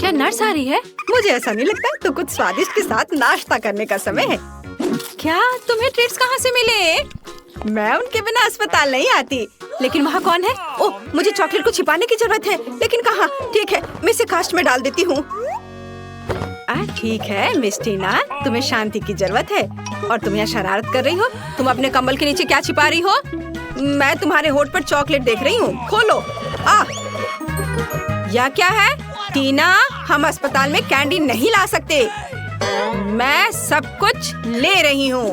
क्या नर्स आ रही है? मुझे ऐसा नहीं लगता, तो कुछ स्वादिष्ट के साथ नाश्ता करने का समय है। क्या तुम्हें ट्रीट्स कहाँ से मिले? मैं उनके बिना अस्पताल नहीं आती। लेकिन वहाँ कौन है? ओह, मुझे चॉकलेट को छिपाने की जरूरत है, लेकिन कहाँ? ठीक है, मैं इसे कास्ट में डाल देती हूँ। ठीक है मिस टीना, तुम्हें शांति की जरूरत है और तुम यहाँ शरारत कर रही हो। तुम अपने कंबल के नीचे क्या छिपा रही हो? मैं तुम्हारे होठ पर चॉकलेट देख रही हूँ, खोलो। यह क्या है? टीना, हम अस्पताल में कैंडी नहीं ला सकते। मैं सब कुछ ले रही हूँ।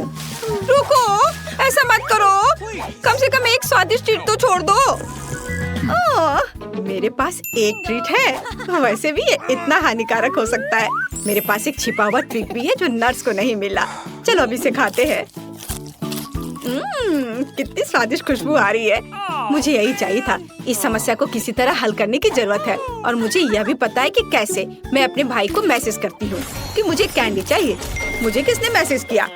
रुको, ऐसा मत करो, कम से कम एक स्वादिष्ट ट्रीट तो छोड़ दो। मेरे पास एक ट्रीट है, वैसे भी ये इतना हानिकारक हो सकता है। मेरे पास एक छिपा हुआ ट्रीट भी है जो नर्स को नहीं मिला। चलो अभी इसे खाते हैं। कितनी स्वादिष्ट खुशबू आ रही है। मुझे यही चाहिए था। इस समस्या को किसी तरह हल करने की जरूरत है और मुझे यह भी पता है कि कैसे। मैं अपने भाई को मैसेज करती हूँ कि मुझे कैंडी चाहिए। मुझे किसने मैसेज किया?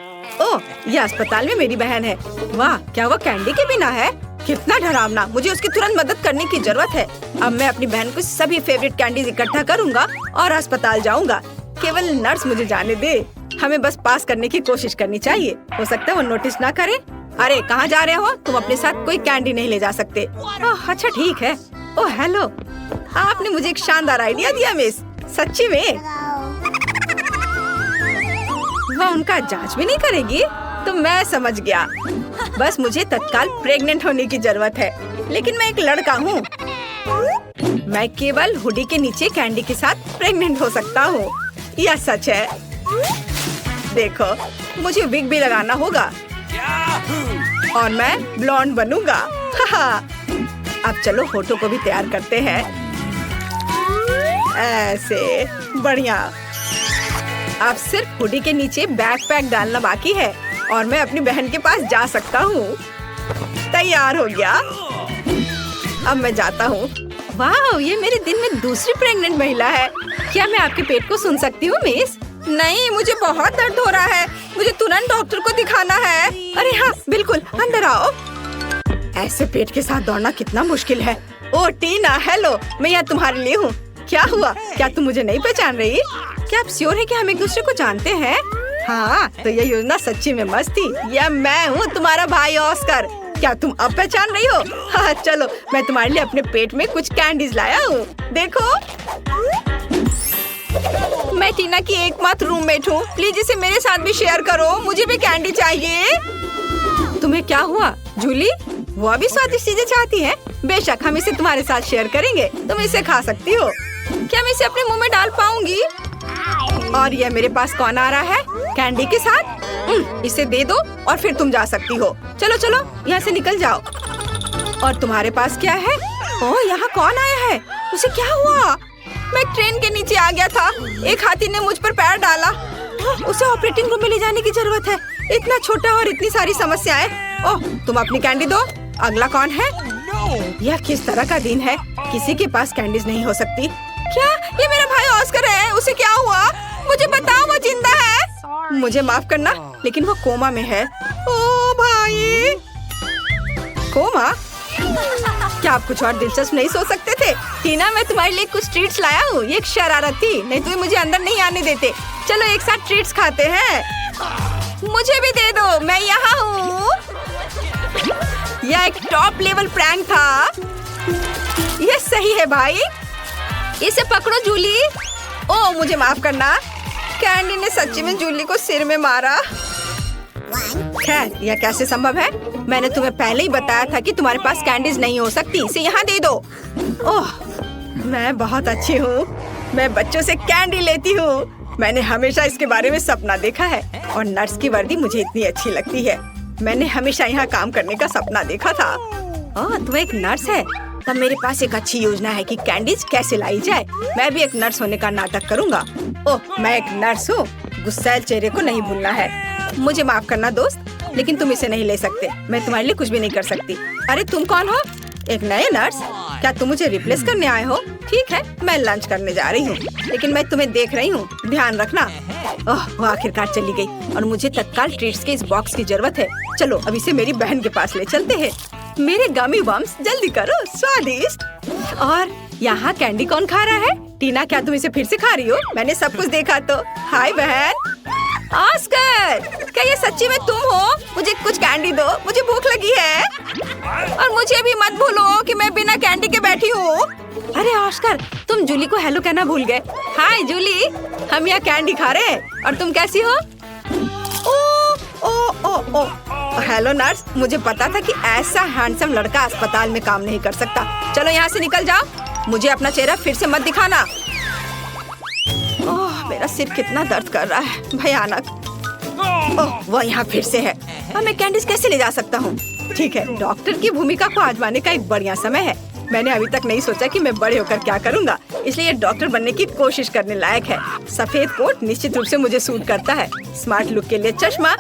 ओह, यह अस्पताल में मेरी बहन है। वाह, क्या वो कैंडी के बिना है? कितना डरावना। मुझे उसकी तुरंत मदद करने की जरूरत है। अब मैं अपनी बहन को सभी फेवरेट कैंडीज इकट्ठा करूँगा और अस्पताल जाऊँगा। केवल नर्स मुझे जाने दे। हमें बस पास करने की कोशिश करनी चाहिए। हो सकता है वो नोटिस ना करे। अरे कहाँ जा रहे हो? तुम अपने साथ कोई कैंडी नहीं ले जा सकते। ओह अच्छा ठीक है। ओह हेलो, आपने मुझे एक शानदार आइडिया दिया मिस। सच्ची में? वह उनका जांच भी नहीं करेगी? तो मैं समझ गया। बस मुझे तत्काल प्रेग्नेंट होने की जरूरत है। लेकिन मैं एक लड़का हूँ। मैं केवल हुडी के नीचे कैंडी के साथ प्रेग्नेंट हो सकता हूँ। यह सच है। देखो, मुझे विग भी लगाना होगा और मैं ब्लॉन्ड बनूंगा। अब चलो होठों को भी तैयार करते हैं। ऐसे बढ़िया। अब सिर्फ हुडी के नीचे बैकपैक डालना बाकी है और मैं अपनी बहन के पास जा सकता हूँ। तैयार हो गया। अब मैं जाता हूँ। वाह, ये मेरे दिन में दूसरी प्रेग्नेंट महिला है। क्या मैं आपके पेट को सुन सकती हूँ मिस? नहीं, मुझे बहुत दर्द हो रहा है। मुझे तुरंत डॉक्टर को दिखाना है। अरे हाँ बिल्कुल, अंदर आओ। ऐसे पेट के साथ दौड़ना कितना मुश्किल है। ओह टीना, हेलो, मैं यहाँ तुम्हारे लिए हूँ। क्या हुआ? क्या तुम मुझे नहीं पहचान रही? क्या आप श्योर है कि हम एक दूसरे को जानते हैं? हाँ, तो ये योजना सच्ची में मस्त थी। यह मैं हूँ, तुम्हारा भाई ऑस्कर। क्या तुम अब पहचान रही हो? हाँ चलो, मैं तुम्हारे लिए अपने पेट में कुछ कैंडीज लाया हूँ। देखो, मैं टीना की एकमात्र रूममेट हूँ। प्लीज इसे मेरे साथ भी शेयर करो। मुझे भी कैंडी चाहिए। तुम्हें क्या हुआ जूली? वो भी स्वादिष्ट चीजें चाहती है। बेशक, हम इसे तुम्हारे साथ शेयर करेंगे। तुम इसे खा सकती हो। क्या मैं इसे अपने मुंह में डाल पाऊंगी? और ये मेरे पास कौन आ रहा है कैंडी के साथ? इसे दे दो और फिर तुम जा सकती हो। चलो चलो, यहाँ से निकल जाओ। और तुम्हारे पास क्या है? ओह, यहाँ कौन आया है? उसे क्या हुआ? मैं ट्रेन के नीचे आ गया था। एक हाथी ने मुझ पर पैर डाला। उसे ऑपरेटिंग रूम में ले जाने की जरूरत है। इतना छोटा और इतनी सारी समस्याएं। ओह, तुम अपनी कैंडी दो। अगला कौन है? यह किस तरह का दिन है? किसी के पास कैंडीज नहीं हो सकती। क्या ये मेरा भाई ऑस्कर है? उसे क्या हुआ? मुझे बताओ, वो जिंदा है? मुझे माफ करना, लेकिन वो कोमा में है। ओ भाई, कोमा? क्या आप कुछ और दिलचस्प नहीं सोच सकते थे? टीना, मैं तुम्हारे लिए कुछ ट्रीट्स लाया हूँ। ये एक शरारत थी, नहीं तो मुझे अंदर नहीं आने देते। चलो एक साथ ट्रीट्स खाते हैं। मुझे भी दे दो, मैं यहाँ हूँ। यह एक टॉप लेवल प्रैंक था। यह सही है भाई। इसे पकड़ो जूली। ओह, मुझे माफ करना। कैंडी ने सच्ची में जूली को सिर में मारा। खैर, यह कैसे संभव है? मैंने तुम्हें पहले ही बताया था कि तुम्हारे पास कैंडीज नहीं हो सकती। इसे यहाँ दे दो। ओह, मैं बहुत अच्छी हूँ। मैं बच्चों से कैंडी लेती हूँ। मैंने हमेशा इसके बारे में सपना देखा है और नर्स की वर्दी मुझे इतनी अच्छी लगती है। मैंने हमेशा यहाँ काम करने का सपना देखा था। ओह, तू एक नर्स है? तब मेरे पास एक अच्छी योजना है कि कैंडीज कैसे लाई जाए। मैं भी एक नर्स होने का नाटक करूँगा। ओह, मैं एक नर्स हूँ। गुस्सैल चेहरे को नहीं भूलना है। मुझे माफ करना दोस्त, लेकिन तुम इसे नहीं ले सकते। मैं तुम्हारे लिए कुछ भी नहीं कर सकती। अरे तुम कौन हो? एक नए नर्स? क्या तुम मुझे रिप्लेस करने आए हो? ठीक है, मैं लंच करने जा रही हूँ, लेकिन मैं तुम्हें देख रही हूँ, ध्यान रखना। ओह, वो आखिरकार चली गई और मुझे तत्काल ट्रीट्स के इस बॉक्स की जरूरत है। चलो अब इसे मेरी बहन के पास ले चलते हैं। मेरे गमी बम्स, जल्दी करो, स्वादिष्ट। और यहाँ कैंडी कौन खा रहा है? टीना, क्या तुम इसे फिर से खा रही हो? मैंने सब कुछ देखा तो। हाय बहन। ऑस्कर, क्या ये सच्ची में तुम हो? मुझे कुछ कैंडी दो, मुझे भूख लगी है। और मुझे भी मत भूलो कि मैं बिना कैंडी के बैठी हूँ। अरे ऑस्कर, तुम जूली को हेलो कहना भूल गए। हाय जूली, हम यहाँ कैंडी खा रहे हैं। और तुम कैसी हो? ओ ओ ओ ओ हेलो नर्स, मुझे पता था कि ऐसा हैंडसम लड़का अस्पताल में काम नहीं कर सकता। चलो यहाँ से निकल जाओ, मुझे अपना चेहरा फिर से मत दिखाना। ओह, मेरा सिर कितना दर्द कर रहा है, भयानक। ओह, वो यहाँ फिर से है। अब मैं कैंडीज कैसे ले जा सकता हूँ? ठीक है, डॉक्टर की भूमिका को आजमाने का एक बढ़िया समय है। मैंने अभी तक नहीं सोचा कि मैं बड़े होकर क्या करूँगा, इसलिए डॉक्टर बनने की कोशिश करने लायक है। सफेद कोट निश्चित रूप से मुझे सूट करता है। स्मार्ट लुक के लिए चश्मा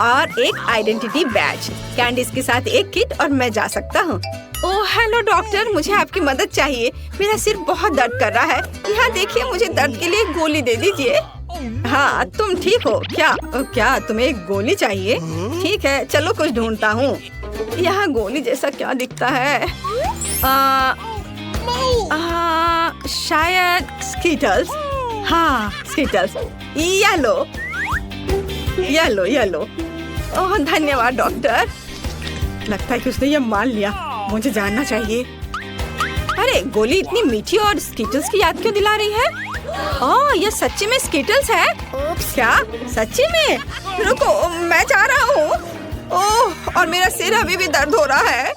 और एक आइडेंटिटी बैज, कैंडीज के साथ एक किट और मैं जा सकता हूँ। ओह हेलो डॉक्टर, मुझे आपकी मदद चाहिए। मेरा सिर बहुत दर्द कर रहा है। यहाँ देखिए, मुझे दर्द के लिए एक गोली दे दीजिए। हाँ, तुम ठीक हो क्या? क्या तुम्हें एक गोली चाहिए? ठीक है, चलो कुछ ढूंढता हूँ। यहाँ गोली जैसा क्या दिखता है? शायद स्कीटल्स। हाँ स्कीटल्स। Yellow yellow yellow. ओह धन्यवाद डॉक्टर। लगता है कि उसने ये मान लिया। मुझे जानना चाहिए। अरे गोली इतनी मीठी और स्कीटल्स की याद क्यों दिला रही है? ओह ये सच्ची में स्कीटल्स है? क्या सच्ची में? रुको, मैं जा रहा हूँ। ओह और मेरा सिर अभी भी दर्द हो रहा है।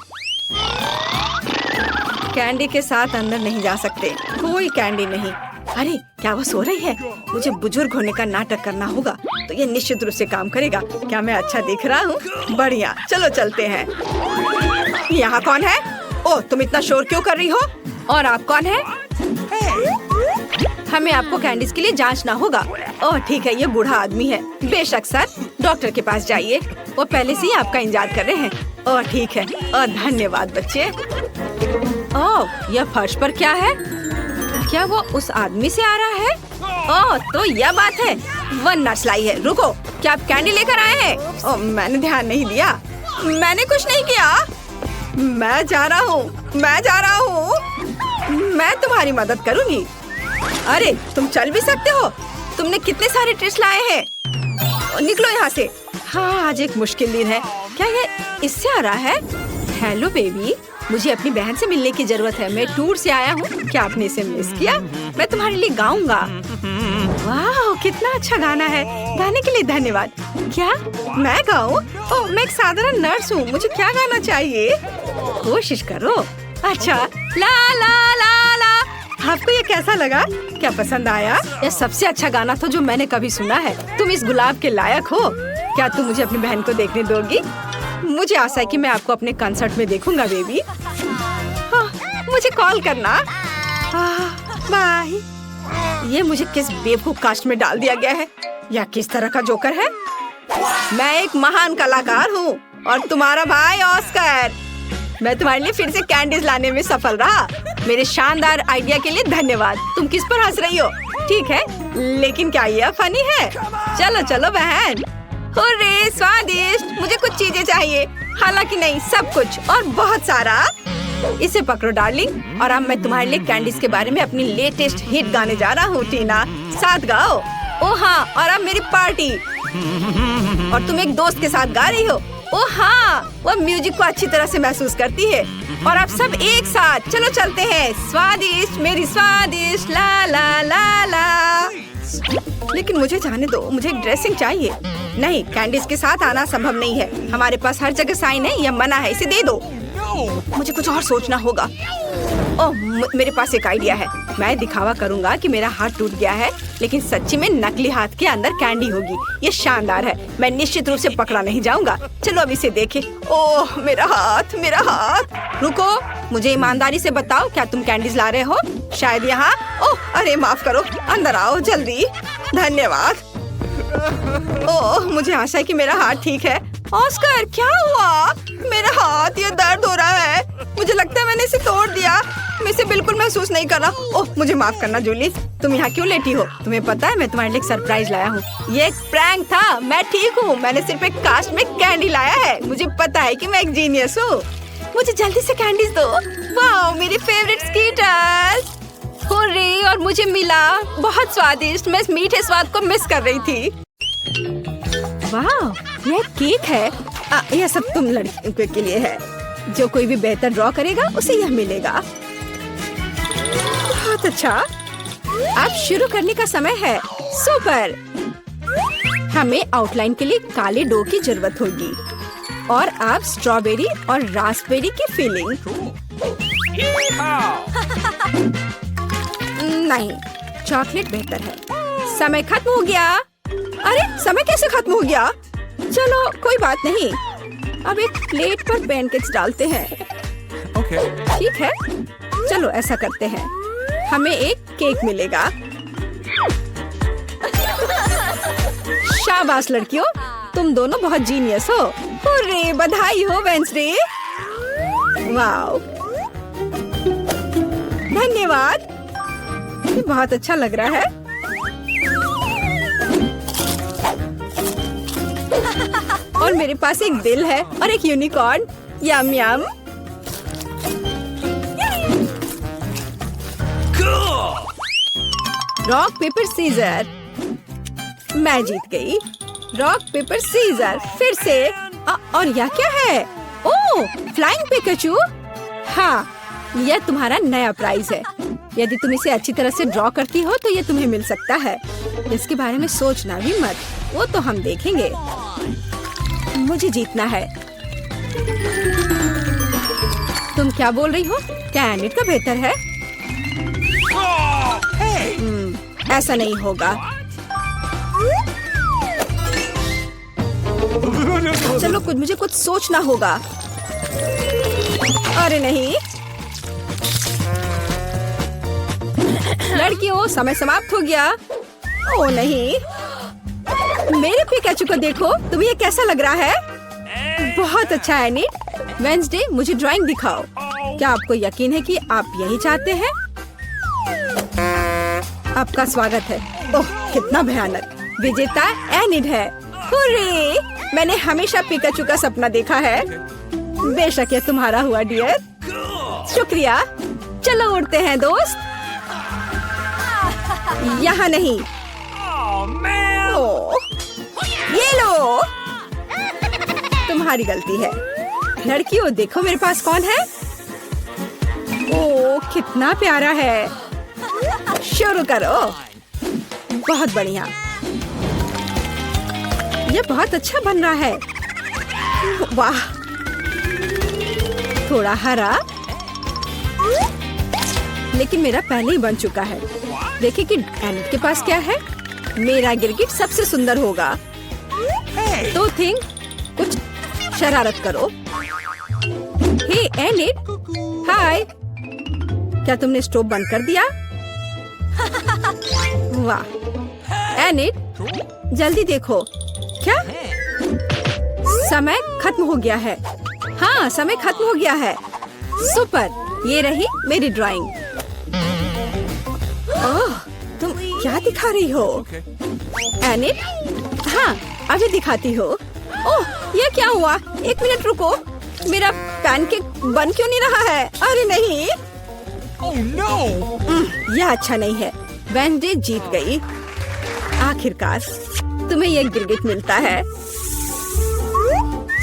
कैंडी के साथ अंदर नहीं जा सकते, कोई कैंडी नहीं। अरे क्या वो सो रही है? मुझे बुजुर्ग होने का नाटक करना होगा, तो ये निश्चित रूप से काम करेगा। क्या मैं अच्छा दिख रहा हूँ? बढ़िया, चलो चलते हैं। यहाँ कौन है? ओह तुम इतना शोर क्यों कर रही हो? और आप कौन है? हमें आपको कैंडीज के लिए जांचना होगा। ओह ठीक है, ये बूढ़ा आदमी है। बेशक सर, डॉक्टर के पास जाइए, वो पहले से ही आपका इंतजार कर रहे हैं। ओह ठीक है, और धन्यवाद बच्चे। ओह यह फर्श पर क्या है? क्या वो उस आदमी से आ रहा है? ओह तो यह बात है, वह नर्स लाई है। रुको, क्या आप कैंडी लेकर आए हैं? ओह मैंने ध्यान नहीं दिया, मैंने कुछ नहीं किया। मैं जा रहा हूँ, मैं जा रहा हूँ। मैं तुम्हारी मदद करूँगी। अरे तुम चल भी सकते हो? तुमने कितने सारे ट्रिक्स लाए हैं? निकलो यहाँ से। हाँ आज एक मुश्किल दिन है। क्या ये इससे आ रहा है? हेलो बेबी, मुझे अपनी बहन से मिलने की जरूरत है। मैं टूर से आया हूँ। क्या आपने इसे मिस किया? मैं तुम्हारे लिए गाऊंगा। वाह कितना अच्छा गाना है, गाने के लिए धन्यवाद। क्या मैं गाऊं? ओह मैं एक साधारण नर्स हूँ, मुझे क्या गाना चाहिए? कोशिश करो। अच्छा ला ला ला ला। आपको ये कैसा लगा? क्या पसंद आया? यह सबसे अच्छा गाना था जो मैंने कभी सुना है। तुम इस गुलाब के लायक हो। क्या तुम मुझे अपनी बहन को देखने दोगी? मुझे आशा है कि मैं आपको अपने कंसर्ट में देखूंगा बेबी। मुझे कॉल करना। बाय। ये मुझे किस बेवकूफ कास्ट में डाल दिया गया है? या किस तरह का जोकर है? मैं एक महान कलाकार हूँ और तुम्हारा भाई ऑस्कर। मैं तुम्हारे लिए फिर से कैंडीज लाने में सफल रहा। मेरे शानदार आइडिया के लिए धन्यवाद। तुम किस पर हंस रही हो? ठीक है, लेकिन क्या ये फनी है? चलो चलो बहन। हुर्रे, स्वादिष्ट। मुझे कुछ चीजें चाहिए, हालांकि नहीं, सब कुछ और बहुत सारा। इसे पकड़ो डार्लिंग, और अब मैं तुम्हारे लिए कैंडीज के बारे में अपनी लेटेस्ट हिट गाने जा रहा हूँ। टीना साथ गाओ। ओ हाँ, और अब मेरी पार्टी। और तुम एक दोस्त के साथ गा रही हो। ओ हाँ, वो म्यूजिक को अच्छी तरह से महसूस करती है। और अब सब एक साथ चलो चलते हैं। स्वादिष्ट मेरी स्वादिष्ट, ला ला ला ला। लेकिन मुझे जाने दो, मुझे एक ड्रेसिंग चाहिए। नहीं, कैंडीज के साथ आना संभव नहीं है। हमारे पास हर जगह साइन है, यह मना है, इसे दे दो। मुझे कुछ और सोचना होगा। ओह मेरे पास एक आइडिया है। मैं दिखावा करूंगा कि मेरा हाथ टूट गया है, लेकिन सच्ची में नकली हाथ के अंदर कैंडी होगी। ये शानदार है, मैं निश्चित रूप से पकड़ा नहीं जाऊंगा। चलो अब इसे देखें। ओह मेरा हाथ, मेरा हाथ। रुको, मुझे ईमानदारी से बताओ, क्या तुम कैंडीज ला रहे हो? शायद यहाँ। ओह अरे माफ करो, अंदर आओ जल्दी। धन्यवाद। ओह मुझे आशा है कि मेरा हाथ ठीक है। ऑस्कर क्या हुआ? मेरा हाथ, ये दर्द हो रहा है। मुझे लगता है मैंने इसे तोड़ दिया। मैं इसे बिल्कुल महसूस नहीं कर रहा। ओह मुझे माफ करना जूली, तुम यहाँ क्यों लेटी हो? तुम्हें पता है मैं तुम्हारे लिए एक सरप्राइज लाया हूँ। ये एक प्रैंक था, मैं ठीक हूँ। मैंने सिर्फ एक कास्ट में कैंडी लाया है। मुझे पता है कि मैं एक जीनियस हूँ। मुझे जल्दी से कैंडीज दो। वाह मेरी फेवरेट स्कीटर्स। हुर्रे, और मुझे मिला। बहुत स्वादिष्ट। मैं इस मीठे स्वाद को मिस कर रही थी। वाह, यह केक है। यह सब तुम लड़कियों के लिए है। जो कोई भी बेहतर ड्रॉ करेगा उसे यह मिलेगा। बहुत अच्छा। अब शुरू करने का समय है। सुपर। हमें आउटलाइन के लिए काले डो की जरूरत होगी और अब स्ट्रॉबेरी और रास्पबेरी की फिलिंग। नहीं, चॉकलेट बेहतर है। समय खत्म हो गया। अरे, समय कैसे खत्म हो गया? चलो कोई बात नहीं। अब एक प्लेट पर पैनकेक्स डालते हैं। ठीक है, चलो ऐसा करते हैं। हमें एक केक मिलेगा। शाबाश लड़कियों, तुम दोनों बहुत जीनियस हो। हुर्रे, बधाई हो वेंसडे। वाओ, धन्यवाद। ये बहुत अच्छा लग रहा है। और मेरे पास एक दिल है और एक unicorn. Yum yum. Rock paper scissor. मैं जीत गई। Rock paper scissor. फिर से। और यह क्या है? Oh, flying Pikachu. हाँ, यह तुम्हारा नया प्राइज है। यदि तुम इसे अच्छी तरह से ड्रॉ करती हो तो यह तुम्हें मिल सकता है। इसके बारे में सोचना भी मत, वो तो हम देखेंगे। मुझे जीतना है। तुम क्या बोल रही हो? क्या एनिट का बेहतर है? ऐसा नहीं होगा। चलो मुझे कुछ सोचना होगा। अरे नहीं, लड़कियों, समय समाप्त हो गया। ओ नहीं, मेरे पिकाचू को देखो। तुम्हें ये कैसा लग रहा है? बहुत अच्छा है एनिट। वेंसडे, मुझे ड्राइंग दिखाओ। क्या आपको यकीन है कि आप यही चाहते हैं? आपका स्वागत है। ओह, कितना भयानक। विजेता एनिट है। हुर्रे, मैंने हमेशा पिकाचू का सपना देखा है। बेशक ये तुम्हारा हुआ डियर। शुक्रिया। चलो उड़ते हैं दोस्त। यहाँ नहीं। ओह, ये लो। तुम्हारी गलती है। लड़कियों, देखो मेरे पास कौन है। ओह, कितना प्यारा है। शुरू करो। बहुत बढ़िया। ये बहुत अच्छा बन रहा है। वाह, थोड़ा हरा, लेकिन मेरा पहले ही बन चुका है। देखिए कि एनिट के पास क्या है। मेरा गिरगिट सबसे सुंदर होगा। तो थिंक, कुछ शरारत करो। हे एनिट, हाय। क्या तुमने स्टोव बंद कर दिया? वाह एनिट, जल्दी देखो। क्या? समय खत्म हो गया है। हाँ, समय खत्म हो गया है। सुपर, ये रही मेरी ड्राइंग। ओह, तुम क्या दिखा रही हो? एनिट, हाँ, अभी दिखाती हो। ओह, ये क्या हुआ? एक मिनट रुको। मेरा पैनकेक बन क्यों नहीं रहा है? अरे नहीं। Oh no! यह अच्छा नहीं है। वेंसडे जीत गई। आखिरकार तुम्हें यह गिरगिट मिलता है।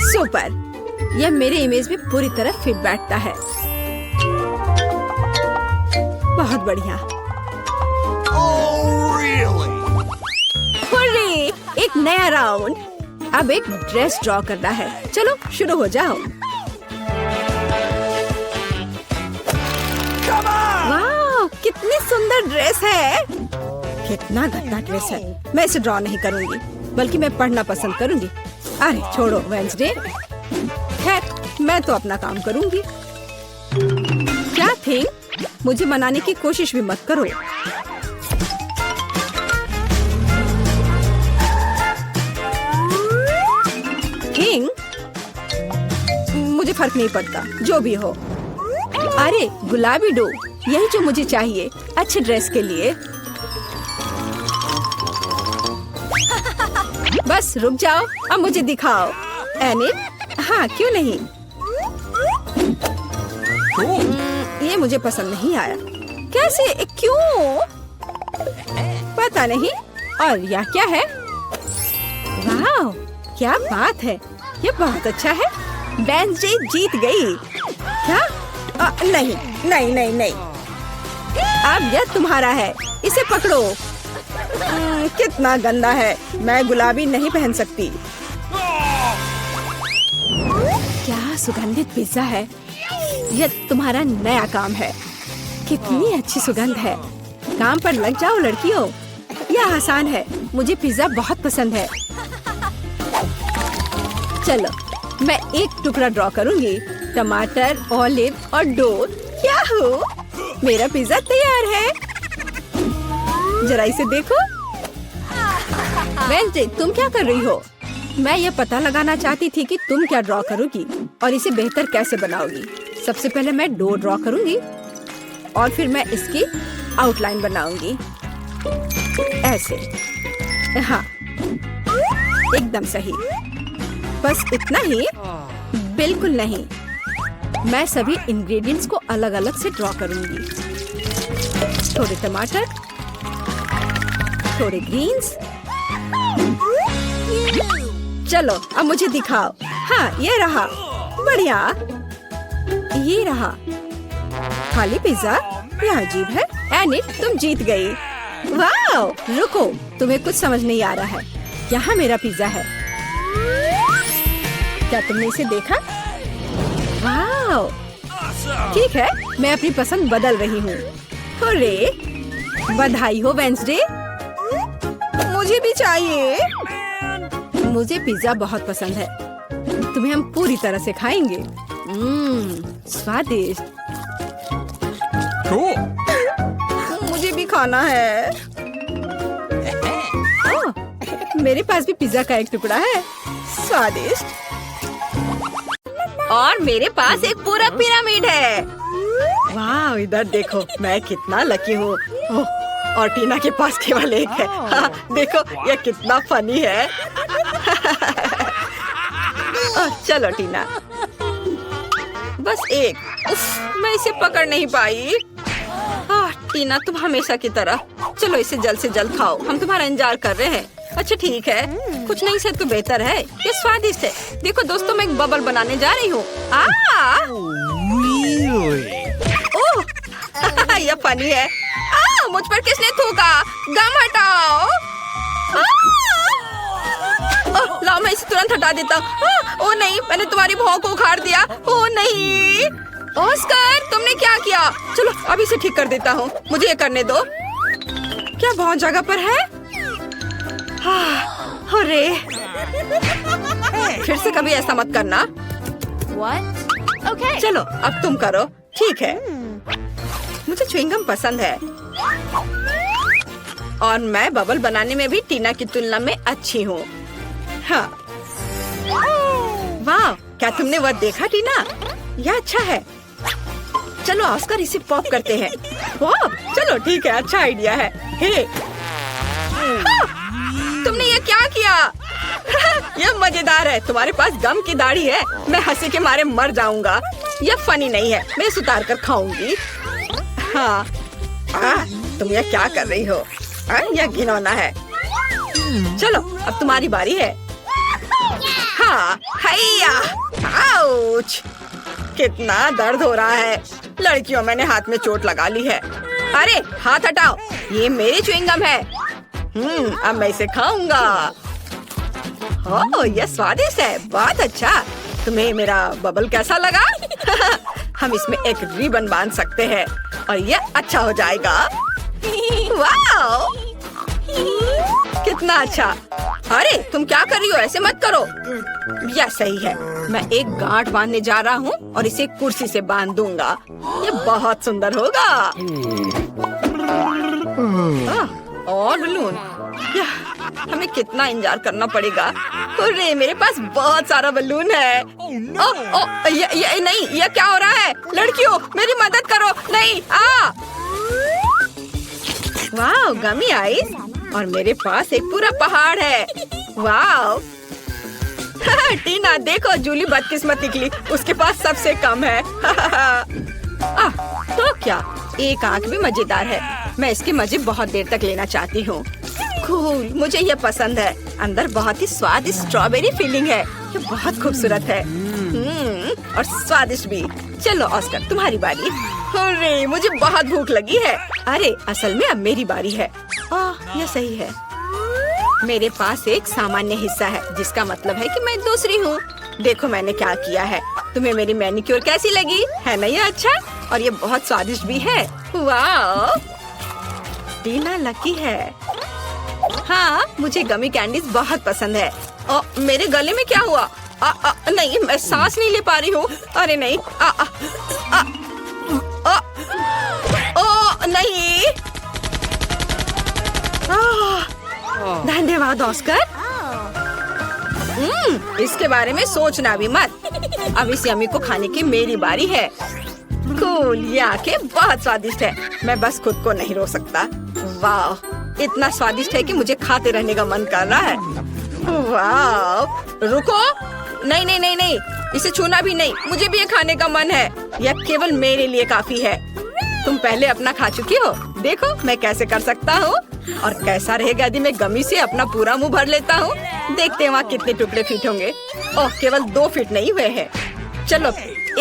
सुपर, यह मेरे इमेज में पूरी तरह फिट बैठता है। बहुत बढ़िया। Oh really? हुर्रे, एक नया राउंड। अब एक ड्रेस ड्रॉ करना है। चलो शुरू हो जाओ। Come on! वाह, कितनी सुंदर ड्रेस है। कितना गंदा ड्रेस है। मैं इसे ड्रॉ नहीं करूंगी, बल्कि मैं पढ़ना पसंद करूंगी। अरे छोड़ो वेंसडे। खैर, मैं तो अपना काम करूंगी। क्या थिंग, मुझे मनाने की कोशिश भी मत करो। थिंग, मुझे फर्क नहीं पड़ता, जो भी हो। अरे गुलाबी डो, यही जो मुझे चाहिए अच्छे ड्रेस के लिए। बस रुक जाओ, अब मुझे दिखाओ। एनिट, हाँ क्यों नहीं। Cool. ये मुझे पसंद नहीं आया। कैसे, क्यों? पता नहीं। और यह क्या है? वाह, क्या बात है, ये बहुत अच्छा है। वेंसडे जीत गई। क्या? नहीं नहीं नहीं नहीं, अब यह तुम्हारा है, इसे पकड़ो। कितना गंदा है, मैं गुलाबी नहीं पहन सकती। क्या सुगंधित पिज्जा है, यह तुम्हारा नया काम है। कितनी अच्छी सुगंध है, काम पर लग जाओ लड़कियों, यह आसान है। मुझे पिज्जा बहुत पसंद है। चलो, मैं एक टुकड़ा ड्रॉ करूंगी, टमाटर, ऑलिव और डो। क्या हो, मेरा पिज्जा तैयार है। जरा इसे देखो। वेंसडे, तुम क्या कर रही हो? मैं ये पता लगाना चाहती थी कि तुम क्या ड्रॉ करोगी और इसे बेहतर कैसे बनाओगी। सबसे पहले मैं डो ड्रॉ करूंगी और फिर मैं इसकी आउटलाइन बनाऊंगी ऐसे। हाँ, एकदम सही। बस इतना ही? बिल्कुल नहीं, मैं सभी इंग्रेडिएंट्स को अलग अलग से ड्रॉ करूंगी। थोड़े टमाटर, थोड़े ग्रीन्स। चलो, अब मुझे दिखाओ। हाँ, ये रहा, बढ़िया। ये रहा खाली पिज्जा, यह अजीब है। एनी, तुम जीत गई। वाह, रुको, तुम्हें कुछ समझ नहीं आ रहा है। यहाँ मेरा पिज्जा है, क्या तुमने इसे देखा? वाह, ठीक है, मैं अपनी पसंद बदल रही हूँ। हुर्रे, बधाई हो वेंसडे। मुझे भी चाहिए। मुझे पिज्जा बहुत पसंद है, तुम्हें हम पूरी तरह से खाएंगे। स्वादिष्ट। Cool. मुझे भी खाना है। मेरे पास भी पिज्जा का एक टुकड़ा है, स्वादिष्ट। और मेरे पास एक पूरा पिरामिड है। वाह, इधर देखो, मैं कितना लकी हूँ। और टीना के पास केवल एक है। हाँ, देखो, यह कितना फनी है। चलो टीना, बस एक। मैं इसे पकड़ नहीं पाई। टीना, तुम हमेशा की तरह। चलो, इसे जल्द से जल्द खाओ, हम तुम्हारा इंतजार कर रहे हैं। अच्छा ठीक है, कुछ नहीं से तो बेहतर है, ये स्वादिष्ट है। देखो दोस्तों, मैं एक बबल बनाने जा रही हूँ। Really? ओह, यह फनी है। मुझ पर किसने थूका? गम हटाओ। लाओ, मैं इसे तुरंत हटा देता हूँ। ओह नहीं, मैंने तुम्हारी भौं को उखाड़ दिया। ओह नहीं, ऑस्कर, तुमने क्या किया? चलो, अभी इसे ठीक कर देता हूँ, मुझे ये करने दो। क्या बहुत जगह पर है? अरे, फिर से कभी ऐसा मत करना। What? Okay. चलो, अब तुम करो। ठीक है, मुझे च्युइंगम पसंद है और मैं बबल बनाने में भी टीना की तुलना में अच्छी हूँ। हाँ, वाह, क्या तुमने वह देखा टीना? यह अच्छा है। चलो ऑस्कर, इसे पॉप करते हैं। पॉप? चलो ठीक है, अच्छा आइडिया है। हे, तुमने ये क्या किया? यह मजेदार है। तुम्हारे पास गम की दाढ़ी है। मैं हंसी के मारे मर जाऊंगा। यह फनी नहीं है, मैं इसे उतार कर खाऊंगी। हाँ, तुम यह क्या कर रही हो? यह घिनौना है। चलो, अब तुम्हारी बारी है। हाँ, हैया, आउच, कितना दर्द हो रहा है। लड़कियों, मैंने हाथ में चोट लगा ली है। अरे, हाथ हटाओ, ये मेरी च्युइंगम है। अब मैं इसे खाऊंगा। ओह, यह स्वादिष्ट है, बहुत अच्छा। तुम्हें मेरा बबल कैसा लगा? हम इसमें एक रिबन बांध सकते हैं और यह अच्छा हो जाएगा। वाह, कितना अच्छा। अरे, तुम क्या कर रही हो? ऐसे मत करो। यह सही है। मैं एक गांठ बांधने जा रहा हूँ और इसे कुर्सी से बांध दूंगा। यह बहुत सुंदर होगा। और बलून, हमें कितना इंतजार करना पड़ेगा। अरे, मेरे पास बहुत सारा बलून है। ये नहीं, ये क्या हो रहा है? लड़कियों, मेरी मदद करो। नहीं, वाह, गमी आइस, और मेरे पास एक पूरा पहाड़ है। वाह, टीना देखो, जूली बदकिस्मत निकली, उसके पास सबसे कम है। तो क्या, एक आंख भी मजेदार है। मैं इसके मजे बहुत देर तक लेना चाहती हूँ। कूल, मुझे ये पसंद है। अंदर बहुत ही स्वादिष्ट स्ट्रॉबेरी फीलिंग है। ये बहुत खूबसूरत है और स्वादिष्ट भी। चलो ऑस्कर, तुम्हारी बारी। अरे मुझे बहुत भूख लगी है। अरे असल में अब मेरी बारी है। यह सही है। मेरे पास एक सामान्य हिस्सा है, जिसका मतलब है कि मैं दूसरी हूँ। देखो मैंने क्या किया है। तुम्हें मेरी मैनिक्योर कैसी लगी? है ना ये अच्छा? और ये बहुत स्वादिष्ट भी है। वाह, टीना लकी है। हाँ, मुझे गमी कैंडीज बहुत पसंद है। मेरे गले में क्या हुआ? नहीं, मैं सांस नहीं ले पा रही हूँ। अरे नहीं, नहीं। धन्यवाद ऑस्कर। इसके बारे में सोचना भी मत। अब इस यम्मी को खाने की मेरी बारी है। कूल, ये आंखें बहुत स्वादिष्ट है। मैं बस खुद को नहीं रोक सकता। वाह, इतना स्वादिष्ट है कि मुझे खाते रहने का मन कर रहा है। वाह, रुको, नहीं नहीं नहीं नहीं, इसे छूना भी नहीं। मुझे भी ये खाने का मन है। यह केवल मेरे लिए काफी है। तुम पहले अपना खा चुकी हो। देखो मैं कैसे कर सकता हूँ। और कैसा रहेगा यदि मैं गमी से अपना पूरा मुंह भर लेता हूँ। देखते हैं वहाँ कितने टुकड़े फिट होंगे। ओह, केवल 2 फिट नहीं हुए हैं। चलो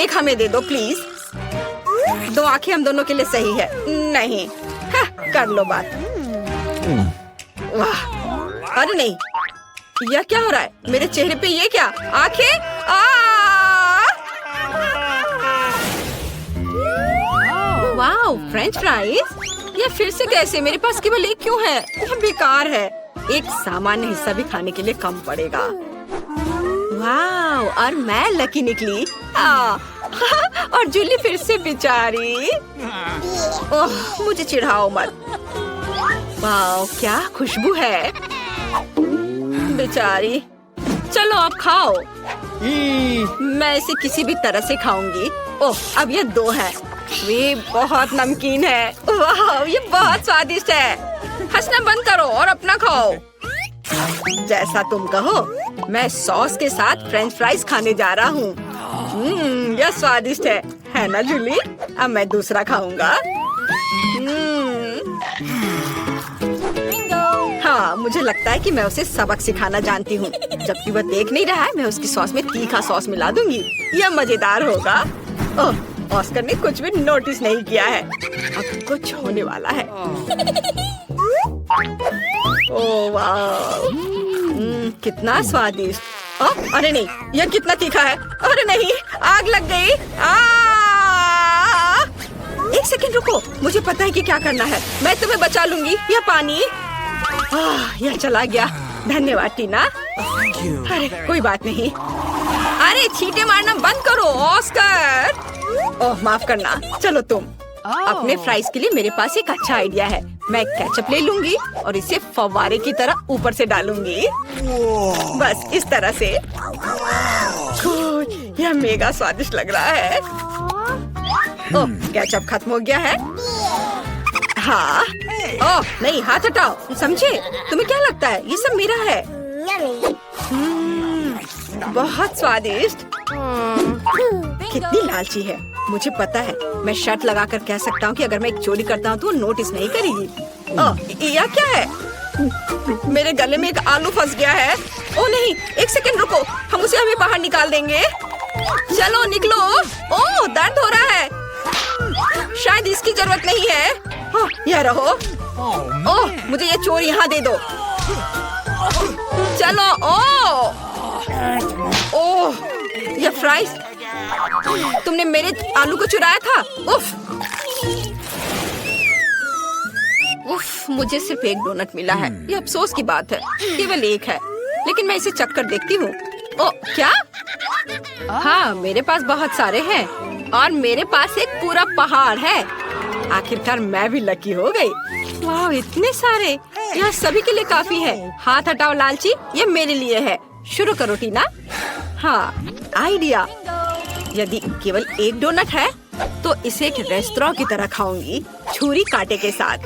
एक हमें दे दो प्लीज। 2 आंखें हम दोनों के लिए सही है। नहीं, कर लो बात। वाह, अरे नहीं, यह क्या हो रहा है? मेरे चेहरे पे ये क्या? आंखें? वाह, फ्रेंच फ्राइज। यह फिर से कैसे? मेरे पास केवल एक क्यों है? यह बेकार है। एक सामान्य हिस्सा भी खाने के लिए कम पड़ेगा। वाह, और मैं लकी निकली। और जूली फिर से बेचारी। ओह, मुझे चिढ़ाओ मत। वाह, क्या खुशबू है। बेचारी। चलो आप खाओ। मैं इसे किसी भी तरह से खाऊंगी। ओह, अब ये 2 है। वे बहुत नमकीन है। वाह, ये बहुत स्वादिष्ट है। हंसना बंद करो और अपना खाओ। जैसा तुम कहो। मैं सॉस के साथ फ्रेंच फ्राइज खाने जा रहा हूँ। यह स्वादिष्ट है ना जूली? अब मैं दूसरा खाऊंगा। हाँ, मुझे लगता है कि मैं उसे सबक सिखाना जानती हूँ। जबकि वह देख नहीं रहा है, मैं उसकी सॉस में तीखा सॉस मिला दूंगी। यह मजेदार होगा। ओह, ऑस्कर ने कुछ भी नोटिस नहीं किया है। अब कुछ होने वाला है। ओह वाह, कितना स्वादिष्ट। अरे नहीं, यह कितना तीखा है। अरे नहीं, आग लग गई। एक सेकंड रुको, मुझे पता है कि क्या करना है। मैं तुम्हें बचा लूंगी। यह पानी। यह चला गया। धन्यवाद टीना। अरे कोई बात नहीं। अरे छींटे मारना बंद करो ऑस्कर। ओह, माफ करना। चलो तुम। अपने फ्राइज के लिए मेरे पास एक अच्छा आइडिया है। मैं केचप ले लूंगी और इसे फव्वारे की तरह ऊपर से डालूंगी। बस इस तरह से। यह मेगा स्वादिष्ट लग रहा है। ओह, केचप खत्म हो गया है। हाँ। ओह नहीं, हाथ हटाओ। समझे? तुम्हें क्या लगता है ये सब मेरा है? बहुत स्वादिष्ट। कितनी लालची है। मुझे पता है, मैं शर्त लगाकर कह सकता हूँ कि अगर मैं एक चोरी करता हूँ तो वो नोटिस नहीं करेगी। ओह, यह क्या है? मेरे गले में एक आलू फंस गया है। ओह नहीं, एक सेकंड रुको, हम उसे अभी बाहर निकाल देंगे। चलो निकलो। ओह, दर्द हो रहा है। शायद इसकी जरूरत नहीं है। यह रहो। ओह, मुझे ये चोर यहाँ दे दो। चलो। ओह, यह फ्राइज। तुमने मेरे आलू को चुराया था। उफ, मुझे सिर्फ एक डोनट मिला है। ये अफसोस की बात है। केवल एक है, लेकिन मैं इसे चख कर देखती हूँ। ओह, क्या? हाँ, मेरे पास बहुत सारे हैं और मेरे पास एक पूरा पहाड़ है। आखिरकार मैं भी लकी हो गई। वाह, इतने सारे। यह सभी के लिए काफी है। हाथ हटाओ लालची, ये मेरे लिए है। शुरू करो टीना। हाँ, आइडिया। यदि केवल एक डोनट है तो इसे एक रेस्तरां की तरह खाऊंगी, छुरी कांटे के साथ।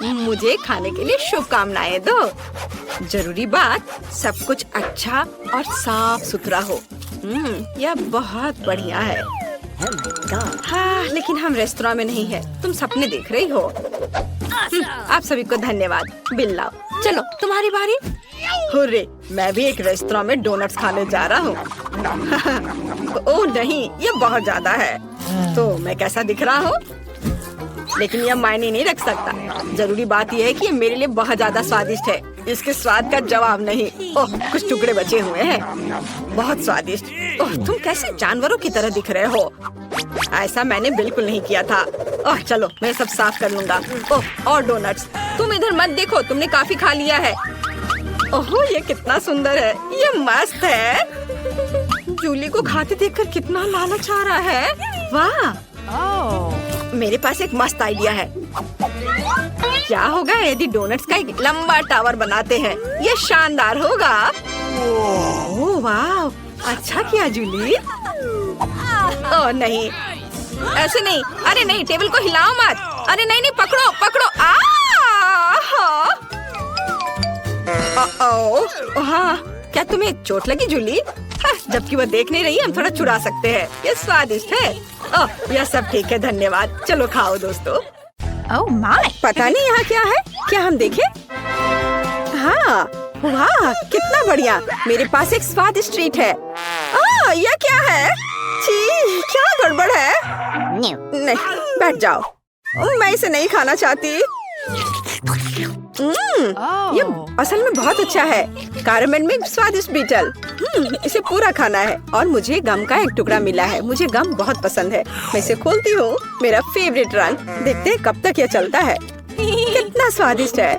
मुझे खाने के लिए शुभकामनाएं दो। जरूरी बात, सब कुछ अच्छा और साफ सुथरा हो। यह बहुत बढ़िया है। हाँ, लेकिन हम रेस्टोरेंट में नहीं है, तुम सपने देख रही हो। आप सभी को धन्यवाद। बिल लाओ। चलो तुम्हारी बारी। हुर्रे, मैं भी एक रेस्टोरेंट में डोनट्स खाने जा रहा हूँ। ओह नहीं, ये बहुत ज्यादा है। तो मैं कैसा दिख रहा हूँ? लेकिन यह मायने नहीं रख सकता। जरूरी बात यह है कि ये मेरे लिए बहुत ज्यादा स्वादिष्ट है। इसके स्वाद का जवाब नहीं। ओह, कुछ टुकड़े बचे हुए हैं। बहुत स्वादिष्ट। ओह, तुम कैसे जानवरों की तरह दिख रहे हो? ऐसा मैंने बिल्कुल नहीं किया था। ओह, चलो मैं सब साफ कर लूंगा। ओह, और डोनट्स। तुम इधर मत देखो, तुमने काफी खा लिया है। ओह, ये कितना सुंदर है। ये मस्त है। जूली को खाते देखकर कितना लालच आ रहा है। वाह, मेरे पास एक मस्त आइडिया है। क्या होगा यदि डोनट्स का एक लंबा टावर बनाते हैं? ये शानदार होगा। ओह वाह, अच्छा किया जूली। ओह नहीं, ऐसे नहीं। अरे नहीं, टेबल को हिलाओ मत। अरे नहीं नहीं, पकड़ो पकड़ो। हाँ, क्या तुम्हें चोट लगी जूली? जबकि वह देख नहीं रही, हम थोड़ा चुरा सकते हैं। ये स्वादिष्ट है। ओह, यह सब ठीक है, धन्यवाद। चलो खाओ दोस्तों। Oh my! पता नहीं यहाँ क्या है। क्या हम देखें? हाँ, वाह, कितना बढ़िया। मेरे पास एक स्वादिष्ट ट्रीट है। यह क्या है? छी, क्या गड़बड़ है? नहीं, बैठ जाओ। मैं इसे नहीं खाना चाहती। ये असल में बहुत अच्छा है। कैरेमल में स्वादिष्ट बीटल। इसे पूरा खाना है। और मुझे गम का एक टुकड़ा मिला है। मुझे गम बहुत पसंद है। मैं इसे खोलती हूँ। मेरा फेवरेट रंग। देखते हैं कब तक यह चलता है। कितना स्वादिष्ट है।